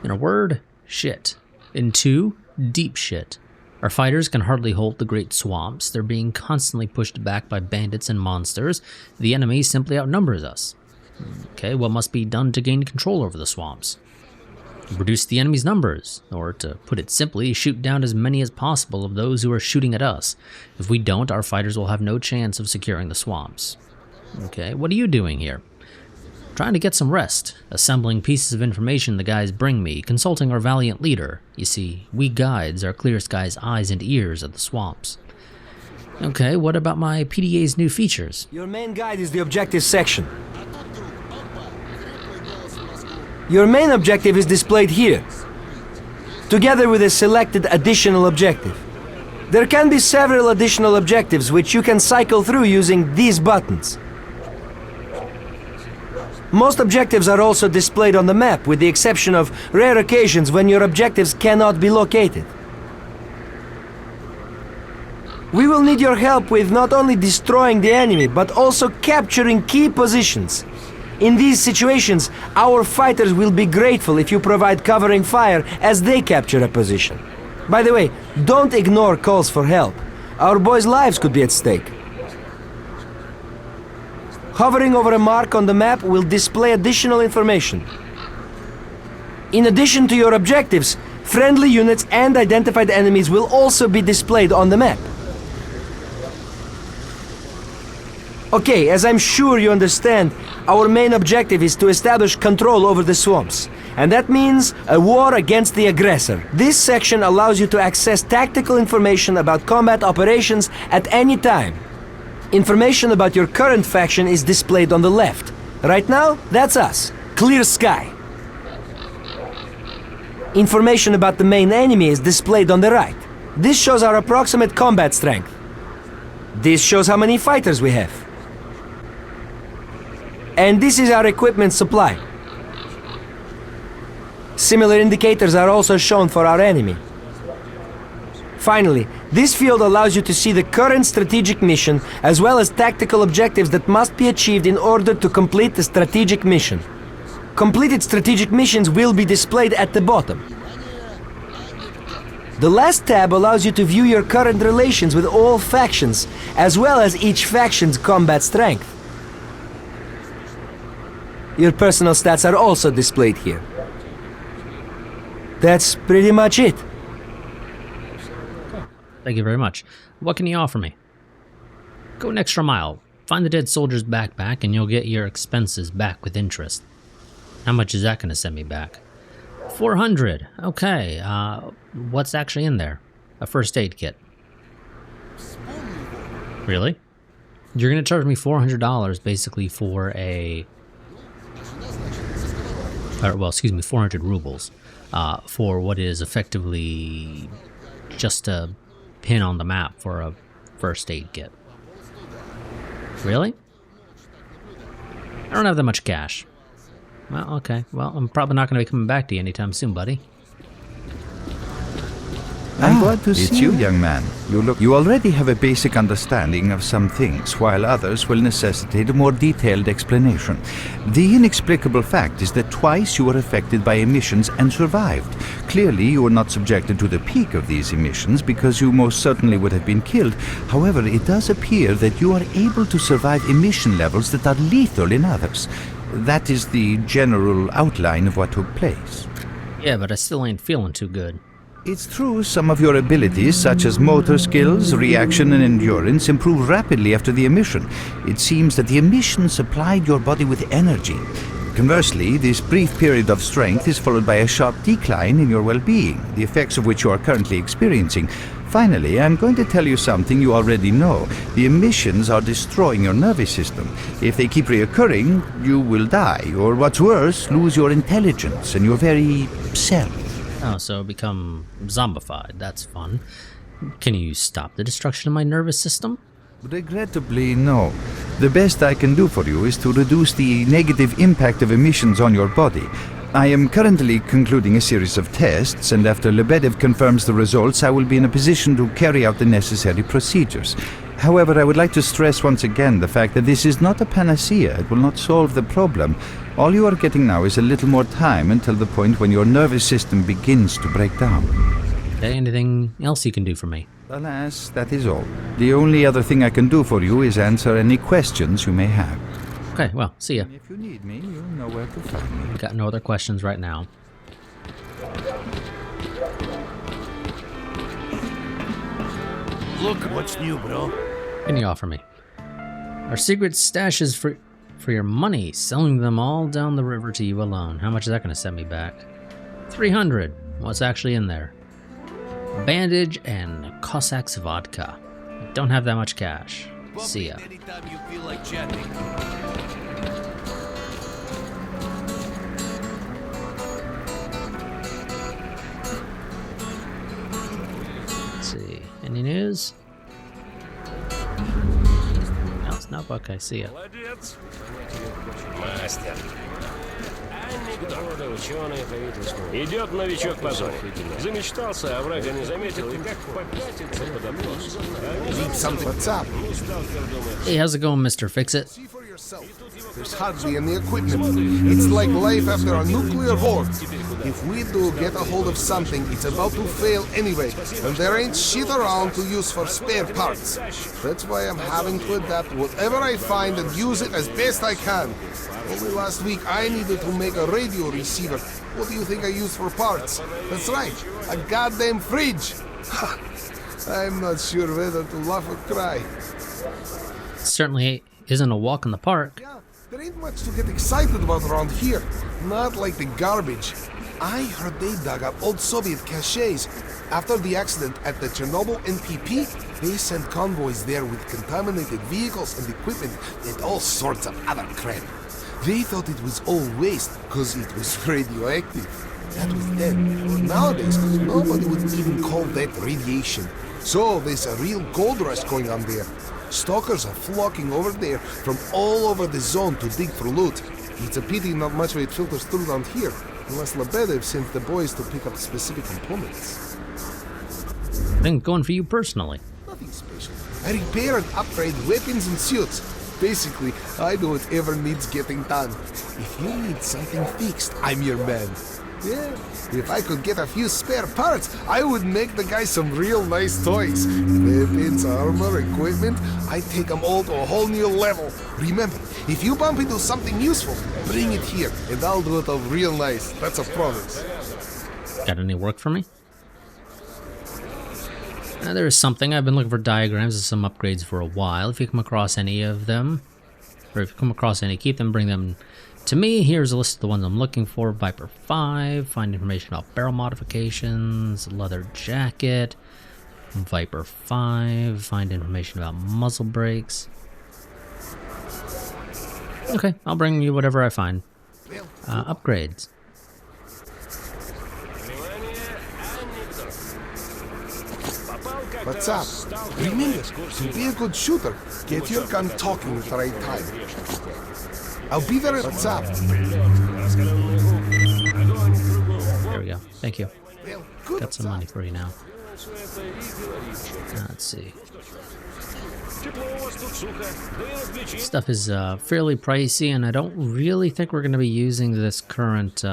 [SPEAKER 1] In a word, shit. In two, deep shit. Our fighters can hardly hold the Great Swamps. They're being constantly pushed back by bandits and monsters. The enemy simply outnumbers us. Okay, what must be done to gain control over the swamps? Reduce the enemy's numbers, or to put it simply, shoot down as many as possible of those who are shooting at us. If we don't, our fighters will have no chance of securing the swamps. Okay, what are you doing here? Trying to get some rest, assembling pieces of information the guys bring me, consulting our valiant leader. You see, we guides are Clear Sky's eyes and ears of the swamps. Okay, what about my PDA's new features?
[SPEAKER 8] Your main guide is the objective section. Your main objective is displayed here, together with a selected additional objective. There can be several additional objectives which you can cycle through using these buttons. Most objectives are also displayed on the map, with the exception of rare occasions when your objectives cannot be located. We will need your help with not only destroying the enemy, but also capturing key positions. In these situations, our fighters will be grateful if you provide covering fire as they capture a position. By the way, don't ignore calls for help. Our boys' lives could be at stake. Hovering over a mark on the map will display additional information. In addition to your objectives, friendly units and identified enemies will also be displayed on the map. Okay, as I'm sure you understand, our main objective is to establish control over the swamps. And that means a war against the aggressor. This section allows you to access tactical information about combat operations at any time. Information about your current faction is displayed on the left. Right now, that's us, Clear Sky. Information about the main enemy is displayed on the right. This shows our approximate combat strength. This shows how many fighters we have. And this is our equipment supply. Similar indicators are also shown for our enemy. Finally, this field allows you to see the current strategic mission as well as tactical objectives that must be achieved in order to complete the strategic mission. Completed strategic missions will be displayed at the bottom. The last tab allows you to view your current relations with all factions, as well as each faction's combat strength. Your personal stats are also displayed here. That's pretty much it.
[SPEAKER 1] Thank you very much. What can you offer me? Go an extra mile. Find the dead soldier's backpack and you'll get your expenses back with interest. How much is that going to send me back? 400. Okay. What's actually in there? A first aid kit. Really? You're going to charge me $400 basically for a... well, excuse me, 400 rubles. For what is effectively just a pin on the map for a first aid kit. Really? I don't have that much cash. Well, okay. Well, I'm probably not going to be coming back to you anytime soon, buddy.
[SPEAKER 3] I'm glad to see you, young man. You already have a basic understanding of some things, while others will necessitate a more detailed explanation. The inexplicable fact is that twice you were affected by emissions and survived. Clearly, you were not subjected to the peak of these emissions because you most certainly would have been killed. However, it does appear that you are able to survive emission levels that are lethal in others. That is the general outline of what took place.
[SPEAKER 1] Yeah, but I still ain't feeling too good.
[SPEAKER 3] It's true some of your abilities, such as motor skills, reaction and endurance, improve rapidly after the emission. It seems that the emission supplied your body with energy. Conversely, this brief period of strength is followed by a sharp decline in your well-being, the effects of which you are currently experiencing. Finally, I'm going to tell you something you already know. The emissions are destroying your nervous system. If they keep reoccurring, you will die, or what's worse, lose your intelligence and your very self.
[SPEAKER 1] Oh, so become zombified. That's fun. Can you stop the destruction of my nervous system?
[SPEAKER 3] Regrettably, no. The best I can do for you is to reduce the negative impact of emissions on your body. I am currently concluding a series of tests, and after Lebedev confirms the results, I will be in a position to carry out the necessary procedures. However, I would like to stress once again the fact that this is not a panacea. It will not solve the problem. All you are getting now is a little more time until the point when your nervous system begins to break down.
[SPEAKER 1] Okay, anything else you can do for me?
[SPEAKER 3] Alas, that is all. The only other thing I can do for you is answer any questions you may have.
[SPEAKER 1] Okay, well, see ya.
[SPEAKER 3] If you need me, you know where to find me.
[SPEAKER 1] Got no other questions right now.
[SPEAKER 4] Look what's new, bro.
[SPEAKER 1] What can you offer me? Our secret stashes for your money, selling them all down the river to you alone. How much is that going to set me back? 300. What's actually in there? Bandage and Cossack's vodka. Don't have that much cash. See ya.
[SPEAKER 4] Anytime you feel like chatting.
[SPEAKER 1] Let's see. Any news? No, it's not okay. See ya.
[SPEAKER 6] Молодец. Мастер. Анекдоты, ученые, правительство. Идет новичок по зоне. Замечтался, а врага не заметил, и как покатится под обнос.
[SPEAKER 5] Need something. What's up?
[SPEAKER 1] Hey, how's it going, Mr. Fix-It?
[SPEAKER 5] See for yourself. There's hardly any equipment. It's like life after a nuclear war. If we do get a hold of something, it's about to fail anyway, and there ain't shit around to use for spare parts. That's why I'm having to adapt whatever I find and use it as best I can. Only last week I needed to make a radio receiver. What do you think I use for parts? That's right, a goddamn fridge. I'm not sure whether to laugh or cry.
[SPEAKER 1] Certainly isn't a walk in the park.
[SPEAKER 5] Yeah, there ain't much to get excited about around here. Not like the garbage. I heard they dug up old Soviet caches. After the accident at the Chernobyl NPP, they sent convoys there with contaminated vehicles and equipment and all sorts of other crap. They thought it was all waste because it was radioactive. That was then. Nowadays, nobody would even call that radiation. So there's a real gold rush going on there. Stalkers are flocking over there from all over the zone to dig for loot. It's a pity not much of it filters through down here, unless Lebedev sends the boys to pick up specific components.
[SPEAKER 1] I think going for you personally.
[SPEAKER 5] Nothing special. I repair and upgrade weapons and suits. Basically, I do whatever needs getting done. If you need something fixed, I'm your man. Yeah, if I could get a few spare parts, I would make the guys some real nice toys. Weapons, armor, equipment, I take them all to a whole new level. Remember, if you bump into something useful, bring it here, and I'll do it up real nice. That's a promise.
[SPEAKER 1] Got any work for me? There is something. I've been looking for diagrams of some upgrades for a while. If you come across any of them, or if you come across any, keep them, bring them to me. Here's a list of the ones I'm looking for. Viper 5, find information about barrel modifications, leather jacket. Viper 5, find information about muzzle brakes. Okay, I'll bring you whatever I find. Upgrades.
[SPEAKER 5] What's up? Remember, to be a good shooter, get your gun talking at the right time. I'll be there at what's up.
[SPEAKER 1] There we go. Thank you.
[SPEAKER 5] Well, good.
[SPEAKER 1] Got some money for you now. Let's see. Stuff is fairly pricey, and I don't really think we're going to be using this current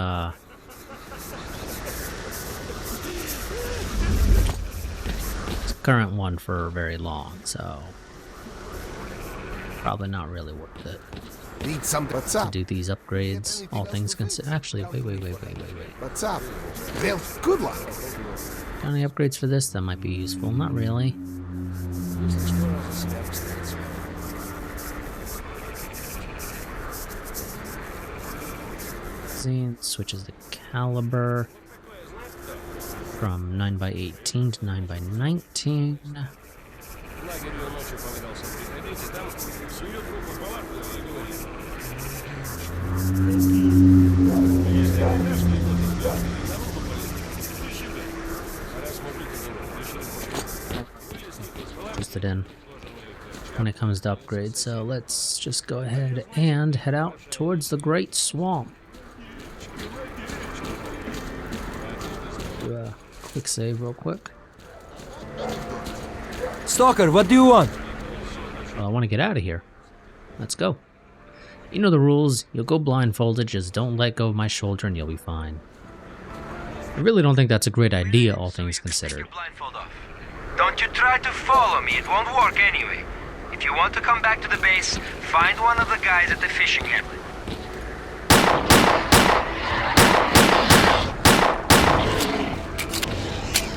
[SPEAKER 1] one for very long, so probably not really worth it.
[SPEAKER 5] Need something. What's up?
[SPEAKER 1] To do these upgrades, all things considered. Actually, wait.
[SPEAKER 5] What's up? Well, good luck.
[SPEAKER 1] Got any upgrades for this that might be useful? Not really. magazine. Switches the caliber from 9x18 to 9x19. Just it in when it comes to upgrades, so let's just go ahead and head out towards the Great Swamp. Do a quick save real quick.
[SPEAKER 8] Stalker, what do you want?
[SPEAKER 1] Well, I want to get out of here. Let's go. You know the rules. You'll go blindfolded, just don't let go of my shoulder and you'll be fine. I really don't think that's a great idea, all things considered.
[SPEAKER 10] Don't you try to follow me, it won't work anyway. If you want to come back to the base, find one of the guys at the fishing hamlet.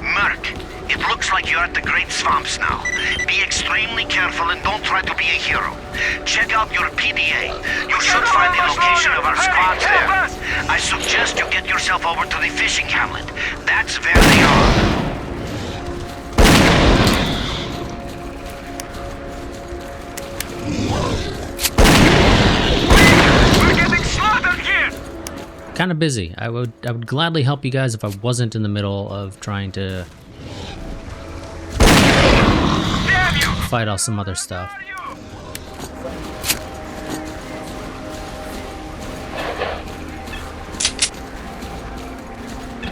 [SPEAKER 9] Merc, it looks like you're at the Great Swamps now. Be extremely careful and don't try to be a hero. Check out your PDA. You should find the location of our squads there. I suggest you get yourself over to the fishing hamlet. That's where they are.
[SPEAKER 1] Kind of busy. I would gladly help you guys if I wasn't in the middle of trying to fight off some other stuff.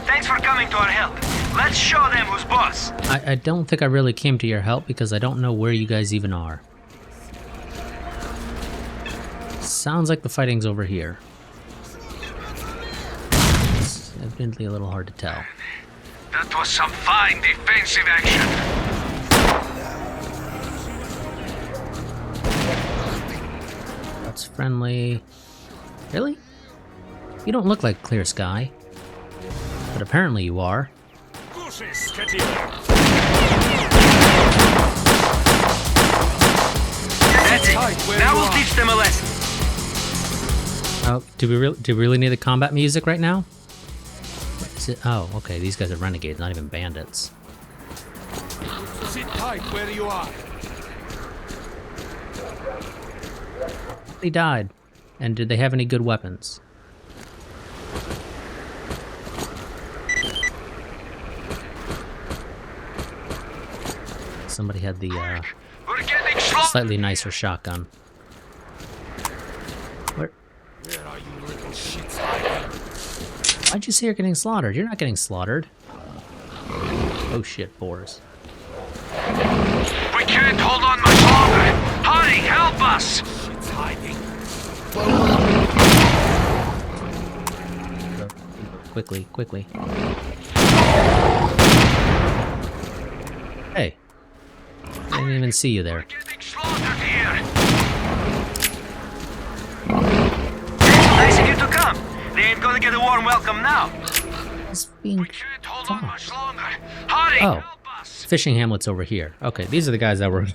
[SPEAKER 10] Thanks for coming to our help. Let's show them who's boss.
[SPEAKER 1] I don't think I really came to your help because I don't know where you guys even are. Sounds like the fighting's over here. It's evidently a little hard to tell.
[SPEAKER 10] That was some fine defensive action.
[SPEAKER 1] That's friendly. Really? You don't look like Clear Sky. But apparently you are.
[SPEAKER 10] That's it. Now we'll teach them a lesson.
[SPEAKER 1] Oh, do we really need the combat music right now? Is it? Oh, okay. These guys are renegades, not even bandits.
[SPEAKER 4] Sit tight where you are.
[SPEAKER 1] They died. And did they have any good weapons? Somebody had the slightly nicer shotgun. Where
[SPEAKER 4] are you little shits hiding?
[SPEAKER 1] Why'd you say you're getting slaughtered? You're not getting slaughtered. Oh shit, boars.
[SPEAKER 10] We can't hold on much longer. Hurry, help us!
[SPEAKER 4] Shits hiding.
[SPEAKER 1] Quickly, quickly. Hey. I didn't even see you there.
[SPEAKER 10] Getting slaughtered here. Nice of you to come. They ain't gonna get a warm welcome now.
[SPEAKER 1] It's being
[SPEAKER 10] We can't hold on much longer. Hurry,
[SPEAKER 1] Oh.
[SPEAKER 10] help us!
[SPEAKER 1] Fishing hamlet's over here. Okay, these are the guys that were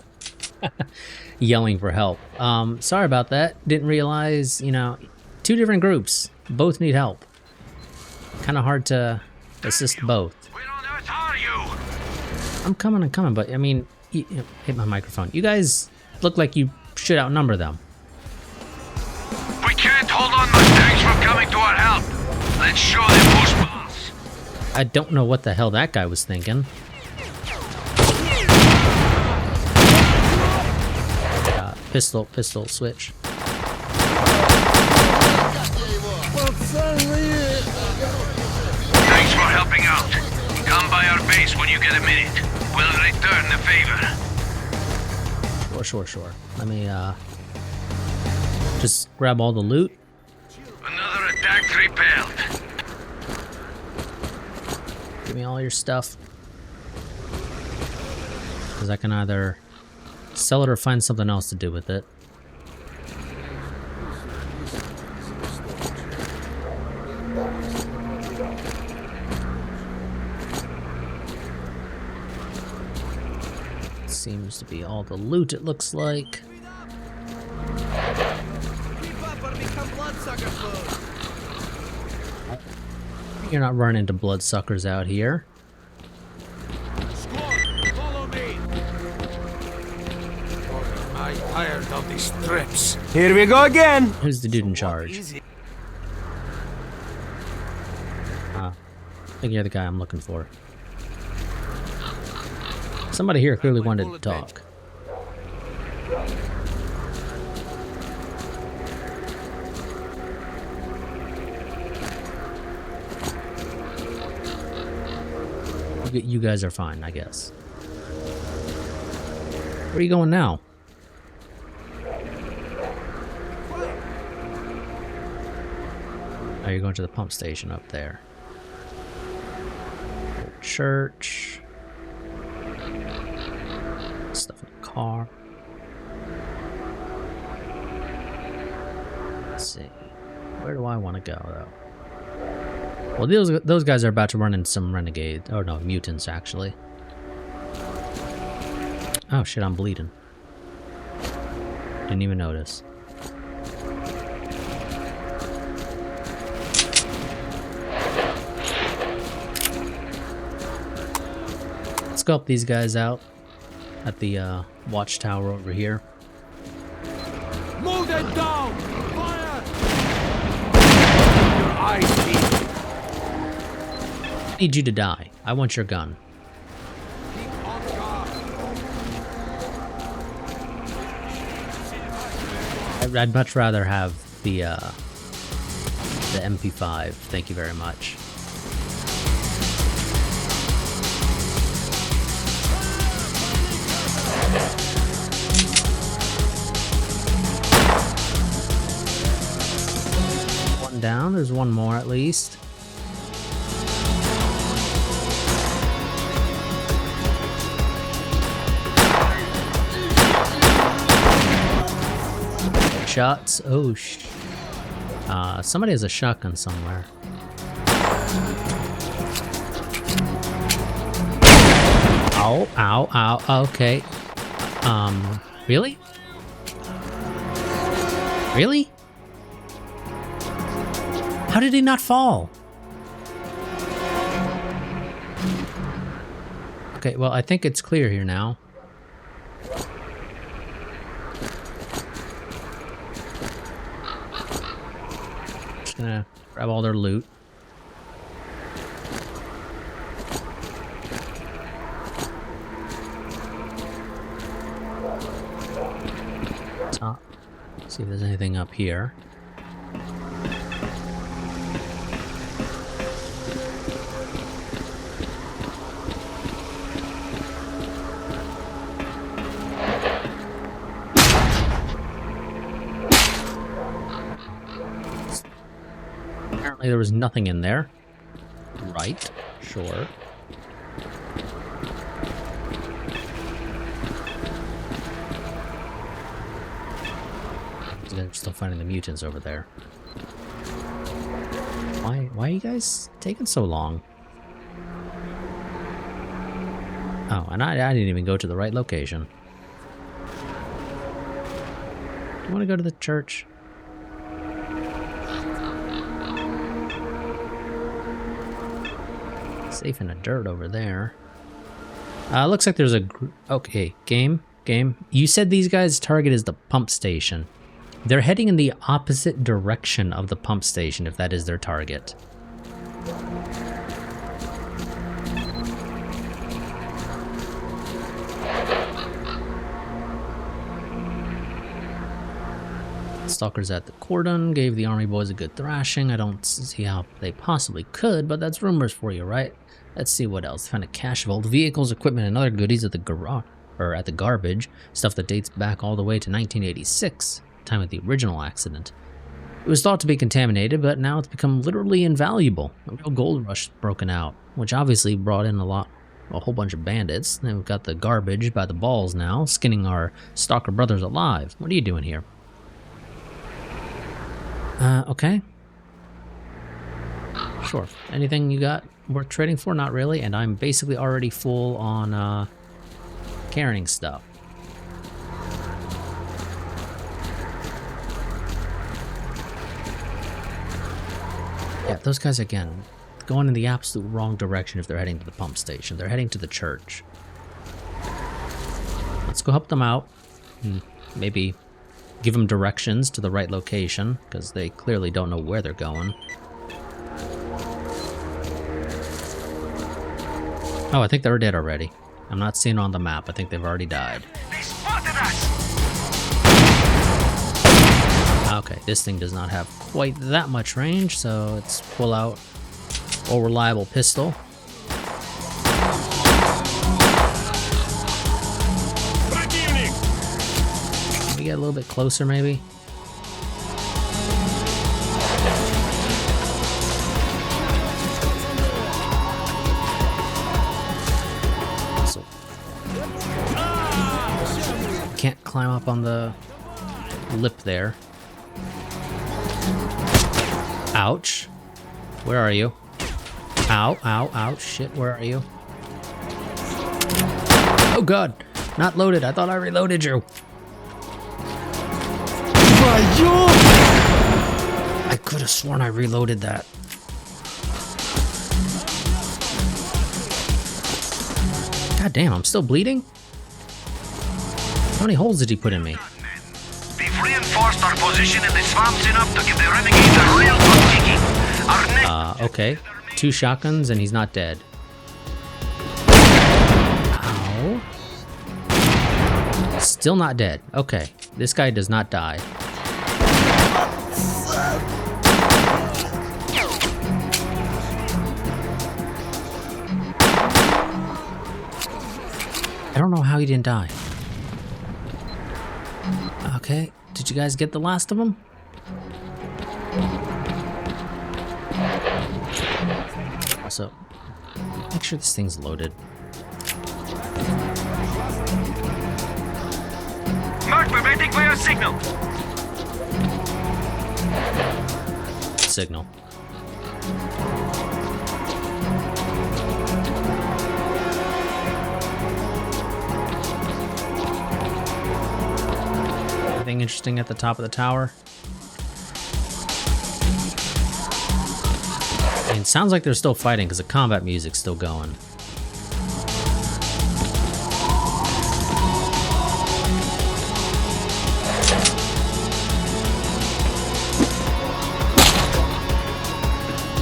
[SPEAKER 1] yelling for help. Sorry about that. Didn't realize, you know, two different groups. Both need help. Kind of hard to assist both.
[SPEAKER 10] Where on earth are you?
[SPEAKER 1] I'm coming, but I mean, hit my microphone. You guys look like you should outnumber them.
[SPEAKER 10] We can't hold on much. Thanks for coming to our help. Let's show them who's boss.
[SPEAKER 1] I don't know what the hell that guy was thinking. Pistol switch.
[SPEAKER 10] Thanks for helping out. Come by our base when you get a minute. We'll return the favor.
[SPEAKER 1] Sure. Let me, just grab all the loot.
[SPEAKER 10] Another attack repelled.
[SPEAKER 1] Give me all your stuff. Because I can either sell it or find something else to do with it. Seems to be all the loot, it looks like.
[SPEAKER 11] Keep up or become bloodsucker food.
[SPEAKER 1] You're not running into bloodsuckers out here.
[SPEAKER 4] Squad, follow me! I'm tired of these trips.
[SPEAKER 8] Here we go again!
[SPEAKER 1] Who's the dude in charge? I think you're the guy I'm looking for. Somebody here clearly wanted to talk. You guys are fine, I guess. Where are you going now? Oh, you're going to the pump station up there. Old church. Stuff in the car. Let's see. Where do I want to go, though? Well, those guys are about to run into some renegades. Oh, no, mutants, actually. Oh, shit, I'm bleeding. Didn't even notice. Let's scope these guys out at the watchtower over here.
[SPEAKER 4] Move them down! Fire! Your eyes peeled.
[SPEAKER 1] I need you to die. I want your gun.
[SPEAKER 4] Keep on guard.
[SPEAKER 1] I'd much rather have the MP5. Thank you very much. One down. There's one more at least. Shots. Oh, somebody has a shotgun somewhere. Ow, ow, ow. Okay. Really? Really? How did he not fall? Okay, well, I think it's clear here now. Gonna grab all their loot. Top. See if there's anything up here. Apparently there was nothing in there. Right, sure. They're still finding the mutants over there. Why are you guys taking so long? Oh, and I didn't even go to the right location. Do you want to go to the church? Safe in the dirt over there. Looks like there's a okay, game. You said these guys' target is the pump station. They're heading in the opposite direction of the pump station if that is their target. Stalkers at the cordon gave the army boys a good thrashing. I don't see how they possibly could, but that's rumors for you, right? Let's see what else. Found a cache of old vehicles, equipment, and other goodies at the garage, or at the garbage. Stuff that dates back all the way to 1986, time of the original accident. It was thought to be contaminated, but now it's become literally invaluable. A real gold rush broken out, which obviously brought in a whole bunch of bandits. Then we've got the garbage by the balls now, skinning our stalker brothers alive. What are you doing here? Okay. Sure. Anything you got worth trading for? Not really, and I'm basically already full on, carrying stuff. Yeah, those guys again, going in the absolute wrong direction if they're heading to the pump station. They're heading to the church. Let's go help them out. Maybe give them directions to the right location, because they clearly don't know where they're going. Oh, I think they're dead already. I'm not seeing it on the map. I think they've already died.
[SPEAKER 9] They spotted us!
[SPEAKER 1] Okay, this thing does not have quite that much range, so let's pull out a reliable pistol. Can we get a little bit closer, maybe? So, can't climb up on the lip there. Ouch. Where are you? Ow, ow, ow. Shit, where are you? Oh god. Not loaded. I thought I reloaded you. I could have sworn I reloaded that. God damn, I'm still bleeding? How many holes did he put in me?
[SPEAKER 9] We've reinforced our position in the swamps enough to give the renegades a real butt kicking. Our next
[SPEAKER 1] Okay. 2 shotguns and he's not dead. Ow. Still not dead. Okay. This guy does not die. I don't know how he didn't die. Okay. Did you guys get the last of them? Also, make sure this thing's loaded.
[SPEAKER 9] Mark, we're waiting for your signal.
[SPEAKER 1] Signal. Anything interesting at the top of the tower? I mean, it sounds like they're still fighting because the combat music's still going.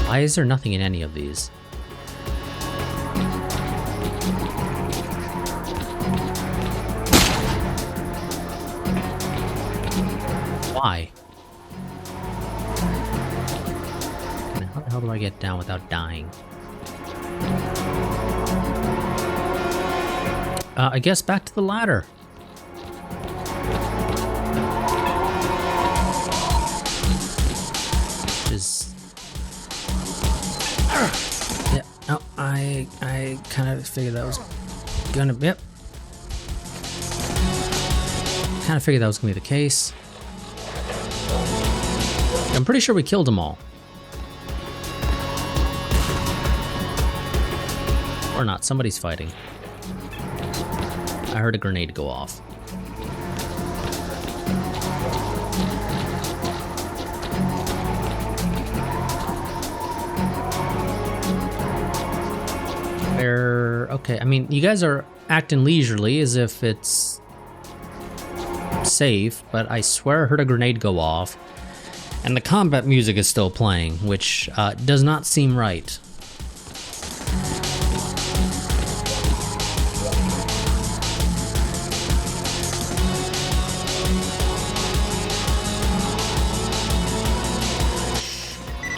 [SPEAKER 1] Why is there nothing in any of these? Why? How the hell do I get down without dying? I guess back to the ladder. Yeah, no, I kind of figured that was gonna be, yep. Kind of figured that was gonna be the case. I'm pretty sure we killed them all. Or not, somebody's fighting. I heard a grenade go off. Okay, I mean, you guys are acting leisurely as if it's safe, but I swear I heard a grenade go off. And the combat music is still playing, which does not seem right.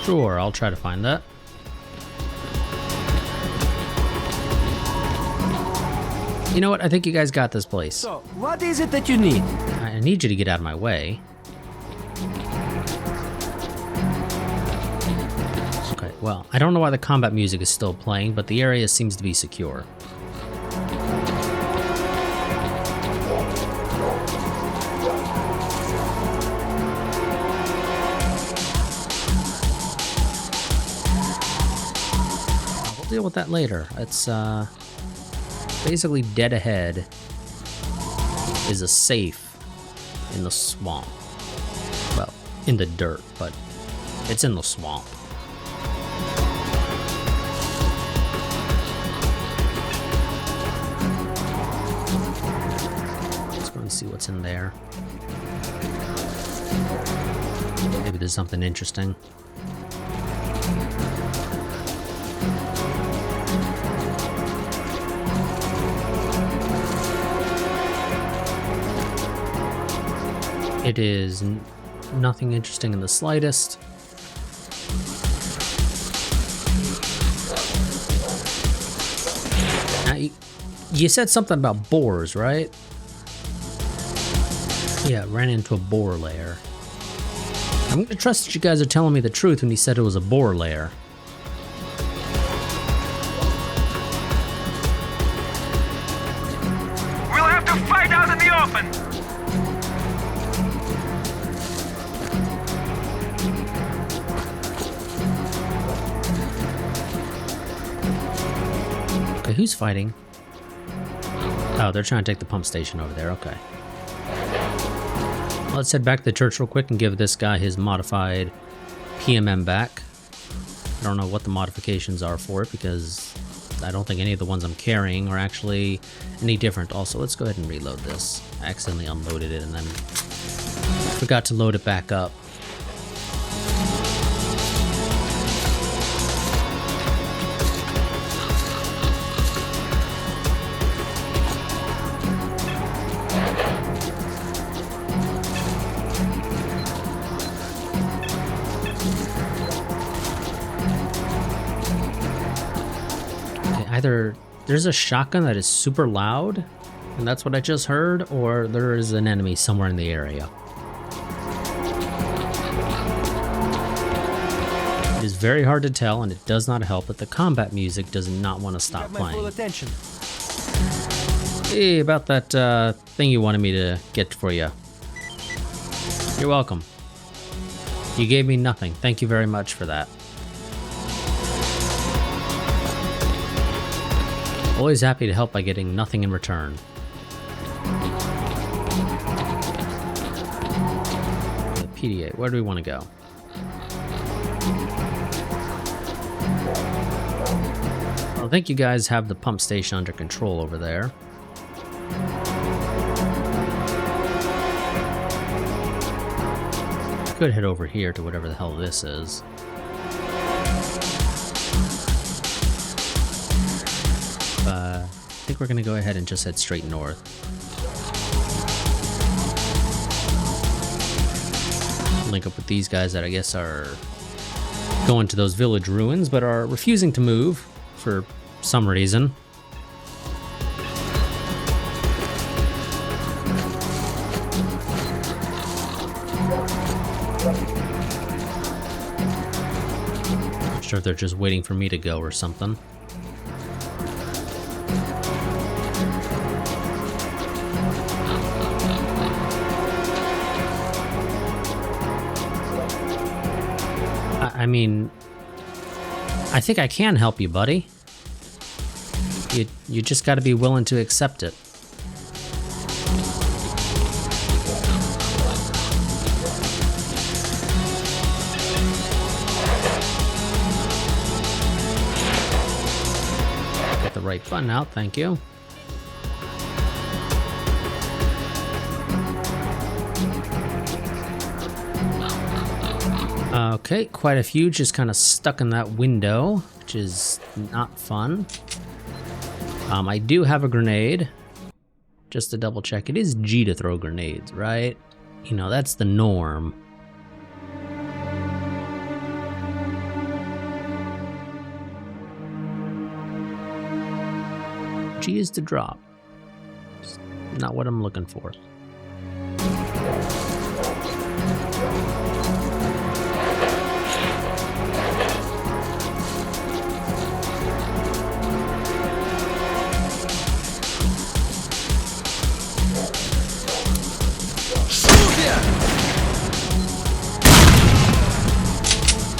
[SPEAKER 1] Sure, I'll try to find that. You know what? I think you guys got this place.
[SPEAKER 8] So, what is it that you need?
[SPEAKER 1] I need you to get out of my way. Okay, well, I don't know why the combat music is still playing, but the area seems to be secure. We'll deal with that later. It's, basically dead ahead is a safe in the swamp. Well, in the dirt, but it's in the swamp. is something interesting. It is nothing interesting in the slightest. Now, you said something about boars, right? Yeah, ran into a boar lair. I'm gonna trust that you guys are telling me the truth when he said it was a boar lair.
[SPEAKER 10] We'll have to fight out in the open!
[SPEAKER 1] Okay, who's fighting? Oh, they're trying to take the pump station over there, okay. Let's head back to the church real quick and give this guy his modified PMM back. I don't know what the modifications are for it because I don't think any of the ones I'm carrying are actually any different. Also, let's go ahead and reload this. I accidentally unloaded it and then forgot to load it back up. Either there's a shotgun that is super loud, and that's what I just heard, or there is an enemy somewhere in the area. It is very hard to tell, and it does not help that the combat music does not want to stop playing.
[SPEAKER 8] Full attention.
[SPEAKER 1] Hey, about that thing you wanted me to get for you. You're welcome. You gave me nothing. Thank you very much for that. Always happy to help by getting nothing in return. The PDA, where do we want to go? I think you guys have the pump station under control over there. Could head over here to whatever the hell this is. I think we're going to go ahead and just head straight north. Link up with these guys that I guess are going to those village ruins, but are refusing to move for some reason. Not sure if they're just waiting for me to go or something. I mean, I think I can help you, buddy. You just got to be willing to accept it. Get the right button out, thank you. Okay, quite a few just kind of stuck in that window, which is not fun. I do have a grenade. Just to double check, it is G to throw grenades, right? You know, that's the norm. G is to drop. It's not what I'm looking for.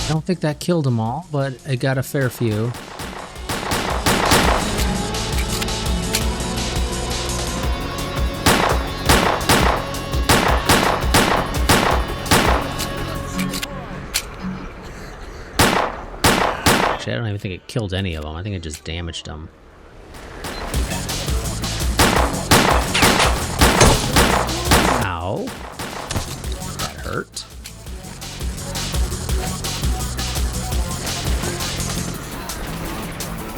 [SPEAKER 1] I don't think that killed them all, but it got a fair few. Actually, I don't even think it killed any of them. I think it just damaged them. Ow. That hurt.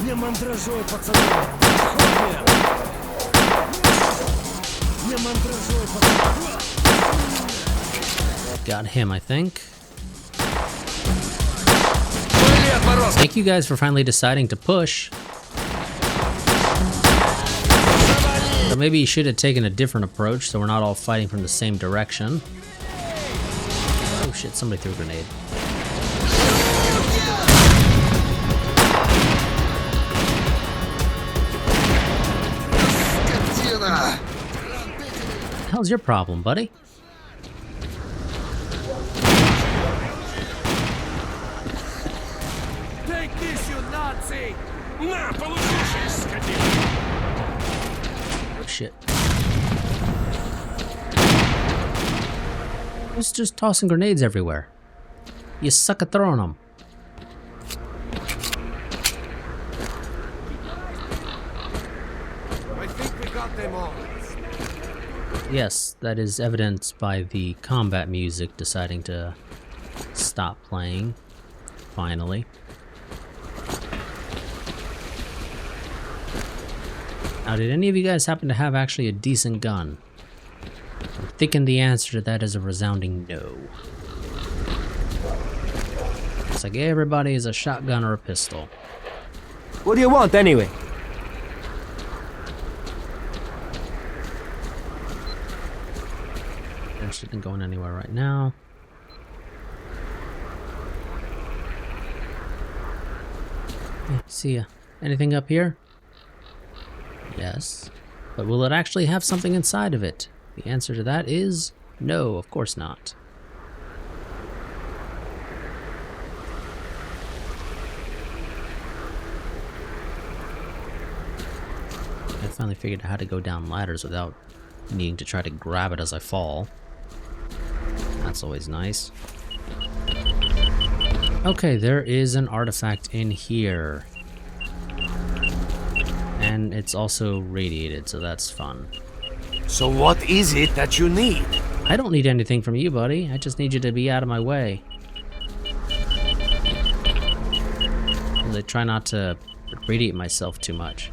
[SPEAKER 6] Не мандражой, пацаны! Хуйня! Не мандражой, пацаны!
[SPEAKER 1] Got him, I think. Thank you guys for finally deciding to push. So maybe you should have taken a different approach so we're not all fighting from the same direction. Oh shit, somebody threw a grenade. What the hell's your problem, buddy?
[SPEAKER 6] Take this, you Nazi! На, получишь, скотина!
[SPEAKER 1] Oh shit. Who's just tossing grenades everywhere? You suck at throwing them.
[SPEAKER 5] I think we got them all.
[SPEAKER 1] Yes, that is evidenced by the combat music deciding to stop playing, finally. Now, did any of you guys happen to have actually a decent gun? I'm thinking the answer to that is a resounding no. It's like everybody is a shotgun or a pistol.
[SPEAKER 8] What do you want anyway?
[SPEAKER 1] Interested in going anywhere right now. Yeah, see ya. Anything up here? Yes. But will it actually have something inside of it? The answer to that is no, of course not. I finally figured out how to go down ladders without needing to try to grab it as I fall. That's always nice. Okay, there is an artifact in here. And it's also radiated, so that's fun.
[SPEAKER 2] So what is it that you need?
[SPEAKER 1] I don't need anything from you, buddy. I just need you to be out of my way. I try not to radiate myself too much.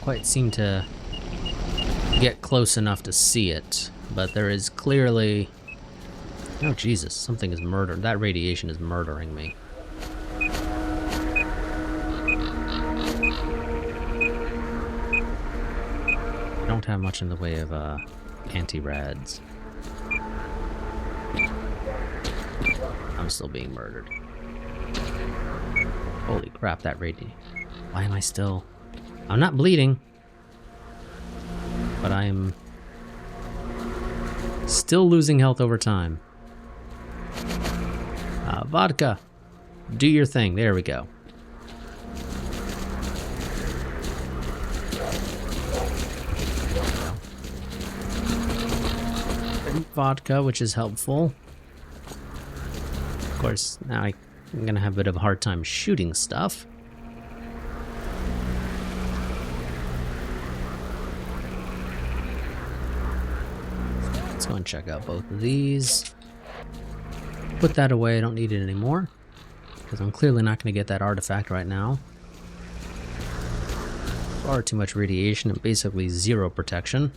[SPEAKER 1] Quite seem to get close enough to see it, but there is clearly... Oh Jesus, something is murdered. That radiation is murdering me. I don't have much in the way of anti-rads. I'm still being murdered. Holy crap, that radiation. Why am I still... I'm not bleeding, but I'm still losing health over time. Vodka, do your thing. There we go. Vodka, which is helpful. Of course, now I'm gonna have a bit of a hard time shooting stuff. Let's go and check out both of these. Put that away, I don't need it anymore, because I'm clearly not going to get that artifact right now. Far too much radiation and basically zero protection.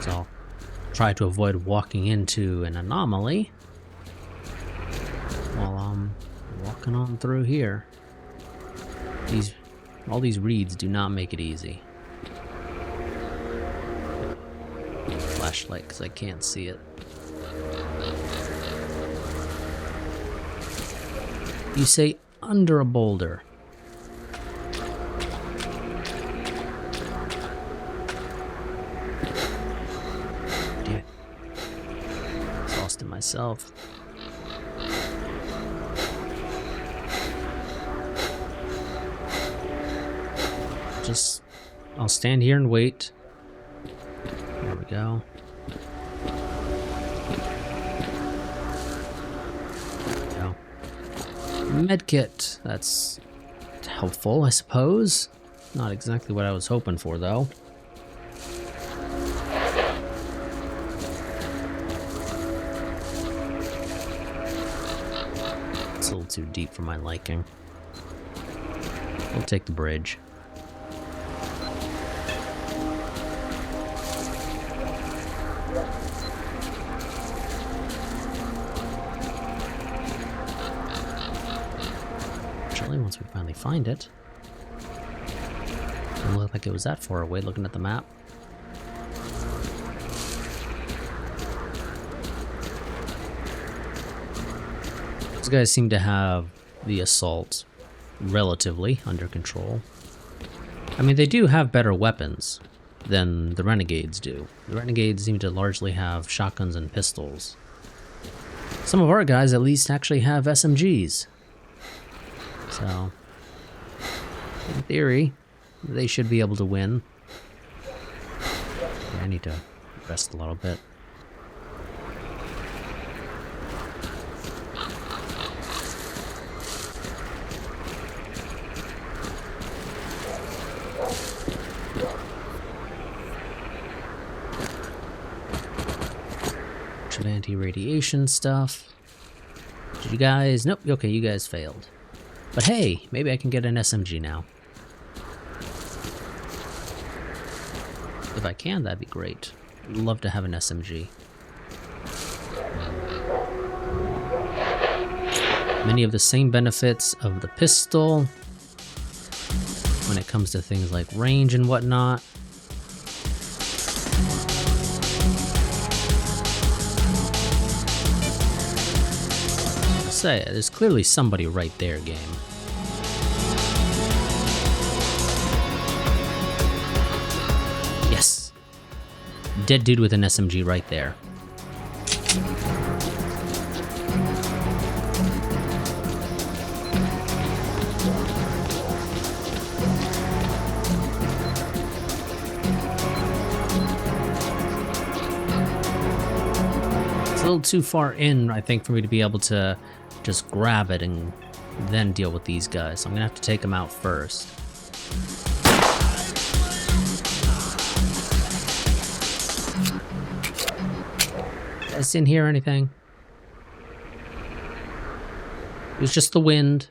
[SPEAKER 1] So I'll try to avoid walking into an anomaly while I'm walking on through here. All these reeds do not make it easy. Flashlight, because I can't see it. You say under a boulder. Damn it. Exhausted myself. Just I'll stand here and wait. There we go. Medkit. That's helpful, I suppose. Not exactly what I was hoping for, though. It's a little too deep for my liking. We'll take the bridge. Once we finally find it. Doesn't look like it was that far away looking at the map. These guys seem to have the assault relatively under control. I mean, they do have better weapons than the renegades do. The renegades seem to largely have shotguns and pistols. Some of our guys at least actually have SMGs. So, in theory, they should be able to win. I need to rest a little bit. Some anti-radiation stuff. Did you guys? Nope. Okay, you guys failed. But hey, maybe I can get an SMG now. If I can, that'd be great. I'd love to have an SMG. Many of the same benefits of the pistol when it comes to things like range and whatnot. Say, there's clearly somebody right there, game. Yes. Dead dude with an SMG right there. It's a little too far in, I think, for me to be able to just grab it and then deal with these guys. So I'm gonna have to take them out first. You guys didn't hear anything? It was just the wind.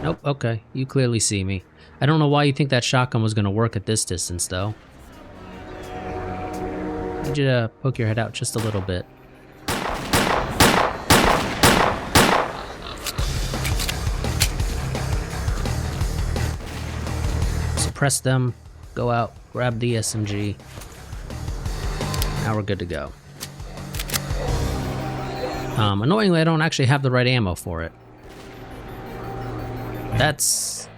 [SPEAKER 1] Nope, okay. You clearly see me. I don't know why you think that shotgun was gonna work at this distance, though. I need you to poke your head out just a little bit. Suppress them, go out, grab the SMG. Now we're good to go. Annoyingly, I don't actually have the right ammo for it. That's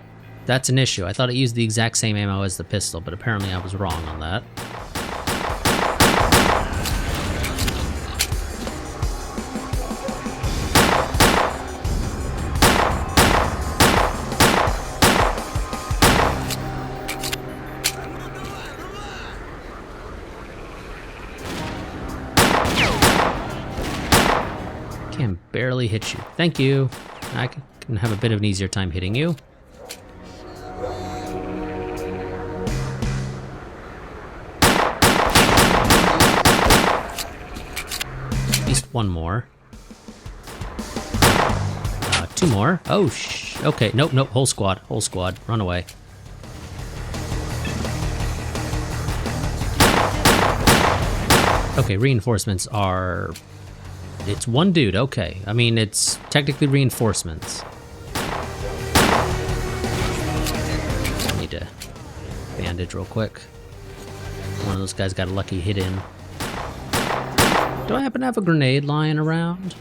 [SPEAKER 1] an issue. I thought it used the exact same ammo as the pistol, but apparently I was wrong on that. Can barely hit you. Thank you. I can have a bit of an easier time hitting you. At least one more. Two more. Oh, okay. Nope, nope. Whole squad. Whole squad. Run away. Okay, reinforcements are... It's one dude, okay. I mean, it's technically reinforcements. I need to bandage real quick. One of those guys got a lucky hit in. Do I happen to have a grenade lying around?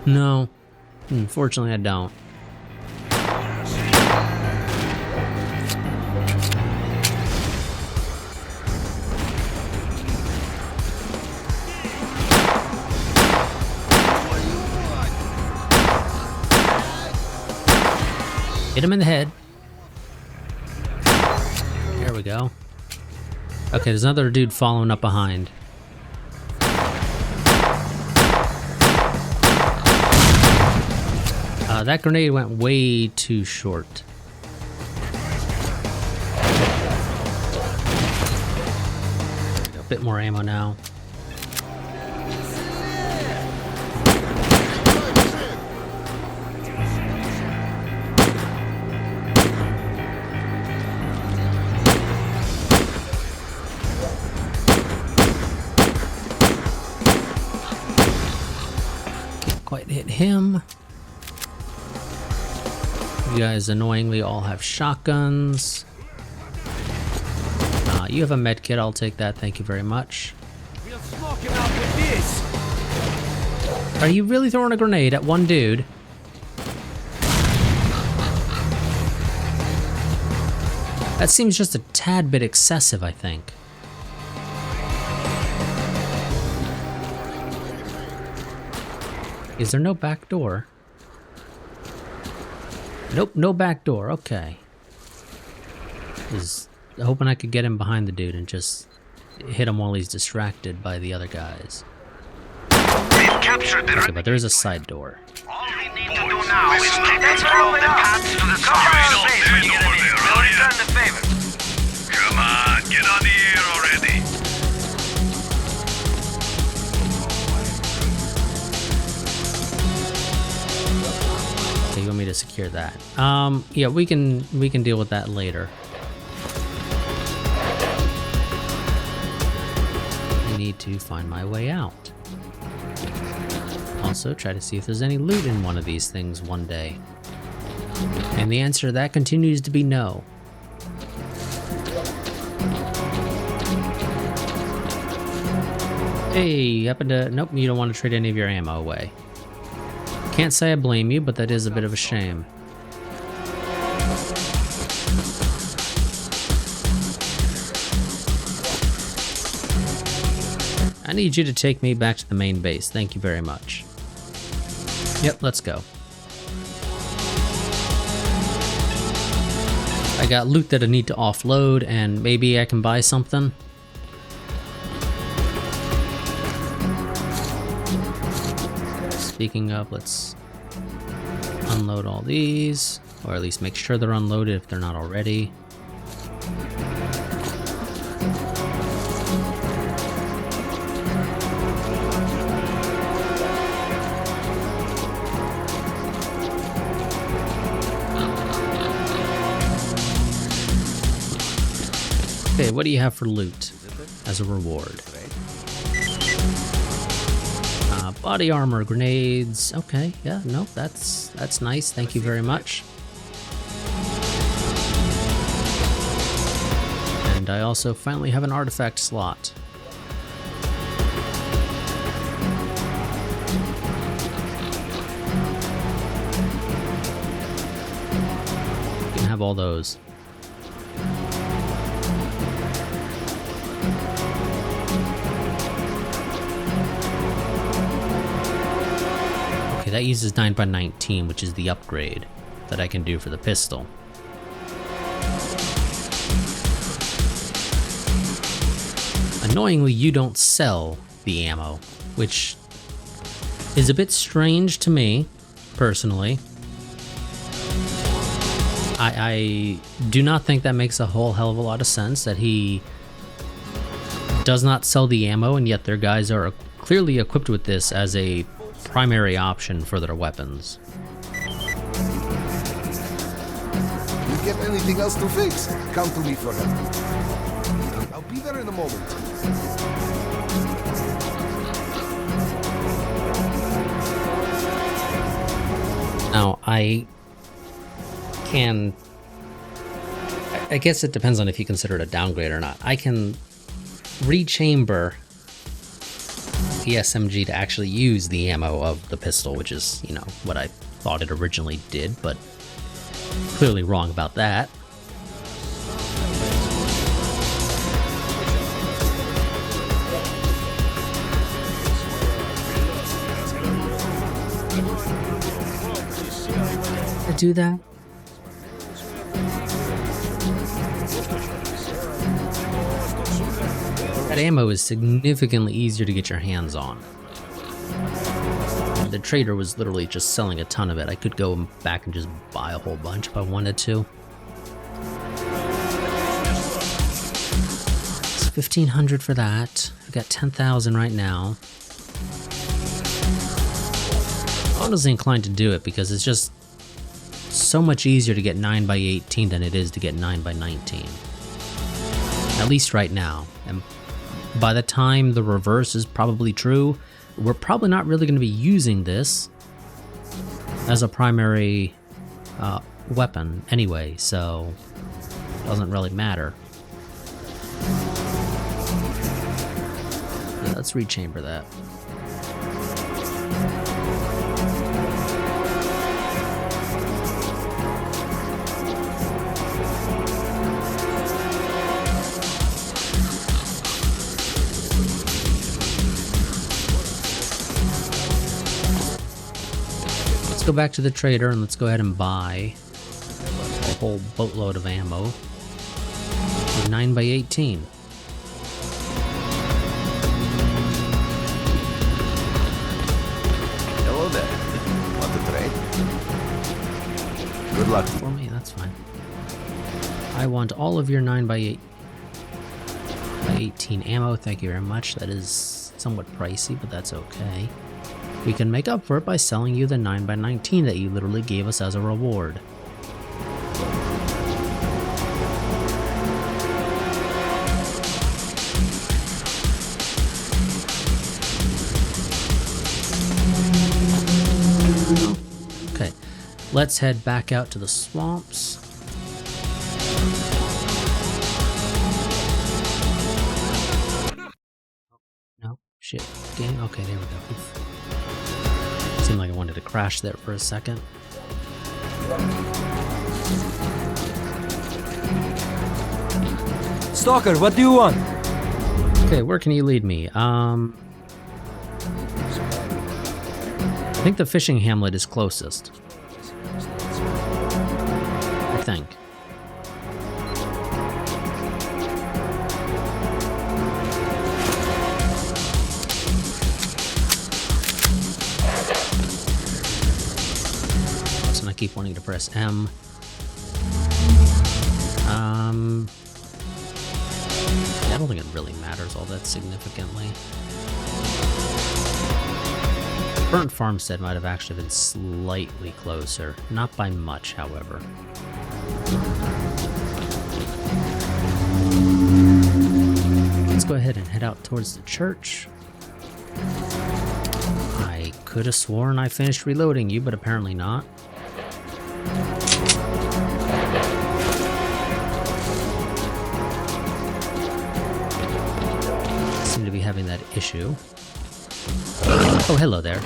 [SPEAKER 1] No. Unfortunately, I don't. Hit him in the head. There we go. Okay, there's another dude following up behind. That grenade went way too short. A bit more ammo now. Can't quite hit him. You guys annoyingly all have shotguns. You have a med kit, I'll take that, thank you very much.
[SPEAKER 4] We'll smoke him out with this.
[SPEAKER 1] Are you really throwing a grenade at one dude? That seems just a tad bit excessive, I think. Is there no back door? Nope, no back door. Okay. Was hoping I could get him behind the dude and just hit him while he's distracted by the other guys. Okay, but there is a side door.
[SPEAKER 9] All we need to do now is take control of the paths to the surface base when you get in. We'll return the favor.
[SPEAKER 4] Come on, get on the air already.
[SPEAKER 1] Okay, you want me to secure that? Yeah, we can deal with that later. I need to find my way out. Also, try to see if there's any loot in one of these things one day. And the answer to that continues to be no. Hey, you happen to... Nope, you don't want to trade any of your ammo away. Can't say I blame you, but that is a bit of a shame. I need you to take me back to the main base. Thank you very much. Yep, let's go. I got loot that I need to offload, and maybe I can buy something. Speaking of, let's unload all these, or at least make sure they're unloaded if they're not already. Okay, what do you have for loot as a reward? Body armor, grenades. Okay, yeah, no, that's nice. Thank you very much. And I also finally have an artifact slot. You can have all those. That uses 9x19, which is the upgrade that I can do for the pistol. Annoyingly, you don't sell the ammo, which is a bit strange to me, personally. I do not think that makes a whole hell of a lot of sense, that he does not sell the ammo, and yet their guys are clearly equipped with this as a primary option for their weapons.
[SPEAKER 5] You get anything else to fix? Come to me for help. I'll be there in a moment.
[SPEAKER 1] Now, I guess it depends on if you consider it a downgrade or not. I can rechamber the SMG to actually use the ammo of the pistol, which is, you know, what I thought it originally did, but clearly wrong about that. I do that? ammo is significantly easier to get your hands on. The trader was literally just selling a ton of it. I could go back and just buy a whole bunch if I wanted to. It's 1,500 for that. I've got 10,000 right now. I'm honestly inclined to do it because it's just so much easier to get 9x18 than it is to get 9x19. At least right now. And by the time the reverse is probably true, we're probably not really going to be using this as a primary weapon anyway, so it doesn't really matter. Yeah, let's rechamber that. Go back to the trader and let's go ahead and buy a whole boatload of ammo with 9x18.
[SPEAKER 7] Hello there. Want to trade? Good luck.
[SPEAKER 1] For me, that's fine. I want all of your 9x18 ammo. Thank you very much. That is somewhat pricey, but that's okay. We can make up for it by selling you the 9x19 that you literally gave us as a reward. Okay, let's head back out to the swamps. No, shit. Game? Okay, there we go. Oof. Seemed like I wanted to crash there for a second.
[SPEAKER 8] Stalker, what do you want?
[SPEAKER 1] Okay, where can you lead me? I think the fishing hamlet is closest. I think. I keep wanting to press M. Yeah, I don't think it really matters all that significantly. Burnt Farmstead might have actually been slightly closer. Not by much, however. Let's go ahead and head out towards the church. I could have sworn I finished reloading you, but apparently not. Seem to be having that issue. Oh, hello there.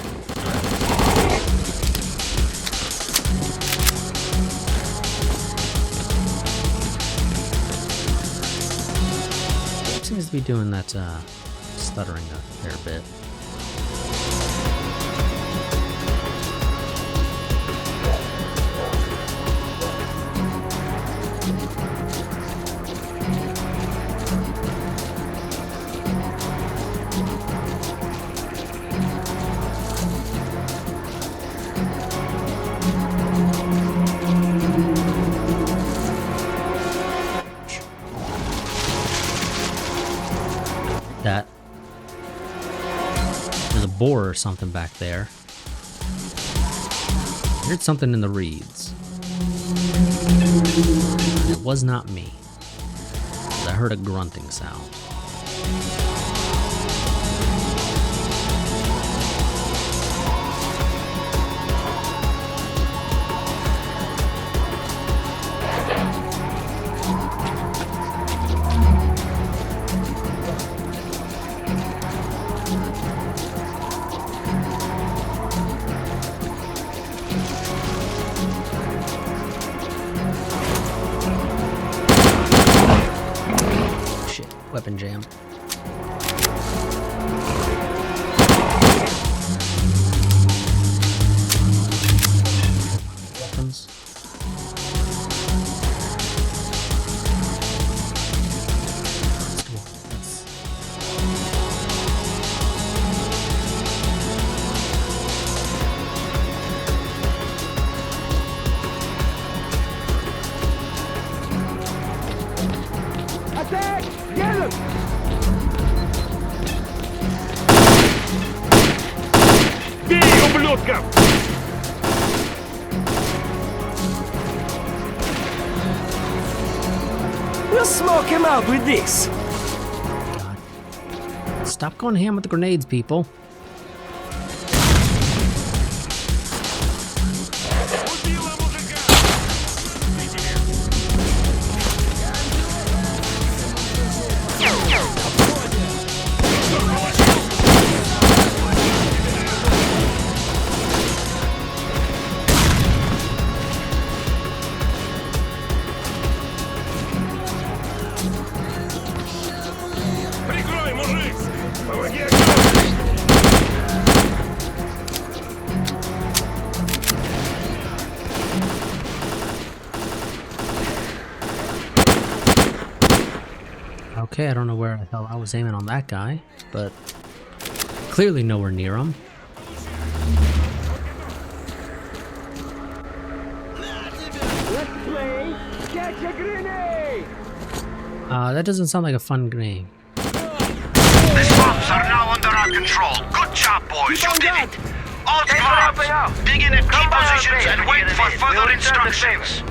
[SPEAKER 1] Seems to be doing that stuttering a fair bit. That there's a boar or something back there. I heard something in the reeds. It was not me. I heard a grunting sound. Weapon jam. Weapons.
[SPEAKER 6] Бей, ублюдков!
[SPEAKER 8] We'll smoke him out with this.
[SPEAKER 1] Stop going ham with the grenades, people.
[SPEAKER 6] Прикрой, мужик! Помоги!
[SPEAKER 1] Okay, I don't know where the hell I was aiming on that guy, but clearly nowhere near him.
[SPEAKER 6] Let's play catch a grenade!
[SPEAKER 1] That doesn't sound like a fun game.
[SPEAKER 9] The swamps are now under our control. Good job, boys. You did it. All squads, dig in at key positions and wait for further instructions.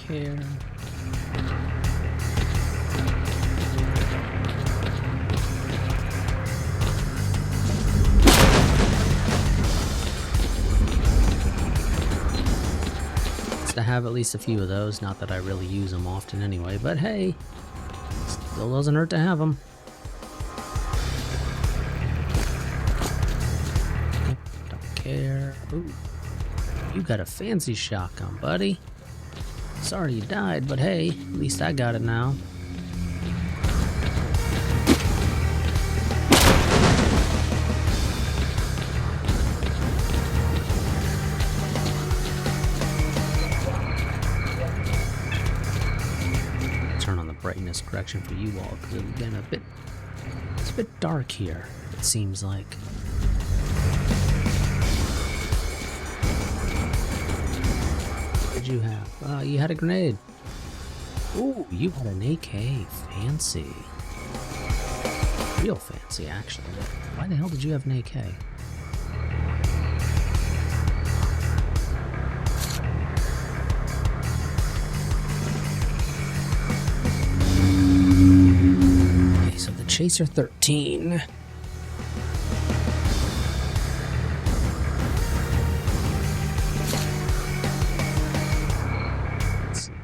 [SPEAKER 1] Care. To have at least a few of those, not that I really use them often anyway, but hey, still doesn't hurt to have them. Don't care. Ooh, you got a fancy shotgun, buddy. Sorry you died, but hey, at least I got it now. Turn on the brightness correction for you all, because it's getting it's a bit dark here, it seems like. You have? You had a grenade. Ooh, you had an AK. Fancy. Real fancy, actually. Why the hell did you have an AK? Okay, so the Chaser 13.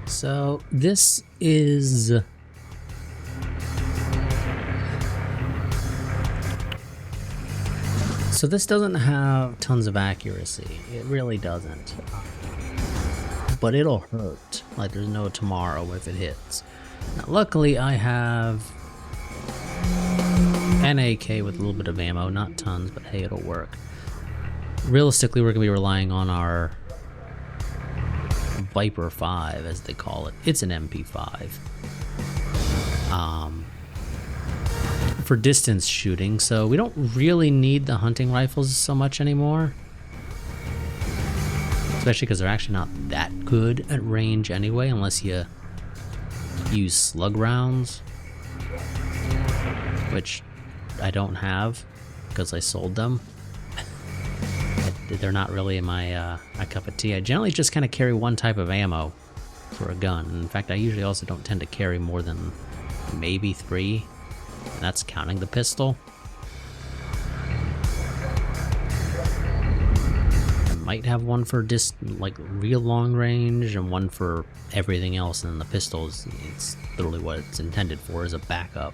[SPEAKER 1] So this is this doesn't have tons of accuracy. It really doesn't. But it'll hurt. Like there's no tomorrow if it hits. Now, luckily I have an AK with a little bit of ammo, not tons, but hey, it'll work. Realistically, we're gonna be relying on our Viper 5, as they call it. It's an MP5. For distance shooting, so we don't really need the hunting rifles so much anymore. Especially because they're actually not that good at range anyway, unless you use slug rounds. Which I don't have, because I sold them. They're not really my cup of tea. I generally just kind of carry one type of ammo for a gun. In fact, I usually also don't tend to carry more than maybe 3. And that's counting the pistol. I might have one for like real long range and one for everything else. And then the pistol it's literally what it's intended for, as a backup.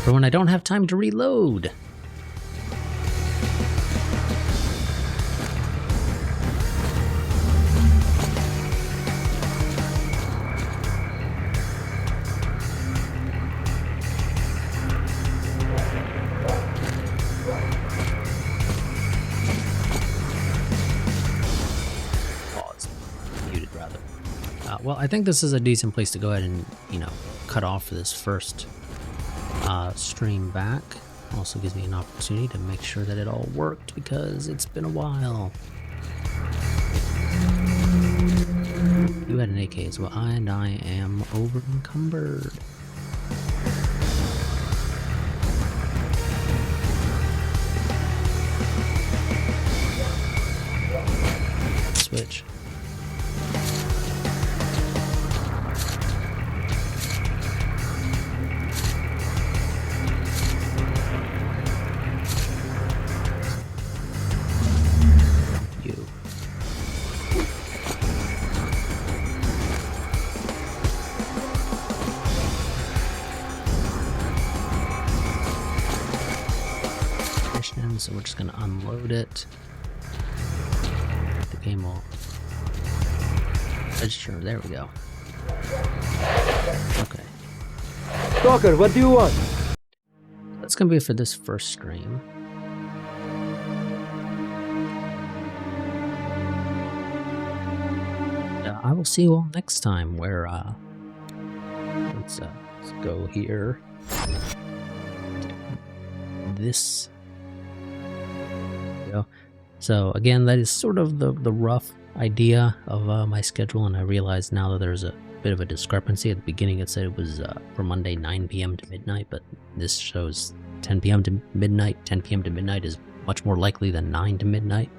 [SPEAKER 1] For when I don't have time to reload. well, I think this is a decent place to go ahead and, you know, cut off for this first stream back. Also gives me an opportunity to make sure that it all worked because it's been a while. You had an AK as well, and I am over encumbered. Switch. You. So we're just gonna unload it. The game will register. There we go. Okay.
[SPEAKER 8] S.T.A.L.K.E.R, what do you want?
[SPEAKER 1] That's gonna be it for this first stream. I will see you all next time. Where let's go here. This. So again, that is sort of the rough idea of my schedule, and I realize now that there's a bit of a discrepancy. At the beginning it said it was for Monday 9 p.m. to midnight, but this shows 10 p.m. to midnight. 10 p.m. to midnight is much more likely than 9 to midnight.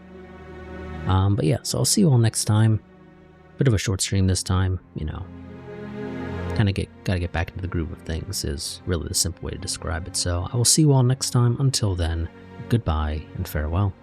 [SPEAKER 1] But yeah, so I'll see you all next time. Bit of a short stream this time, you know. Gotta get back into the groove of things is really the simple way to describe it. So I will see you all next time. Until then, goodbye and farewell.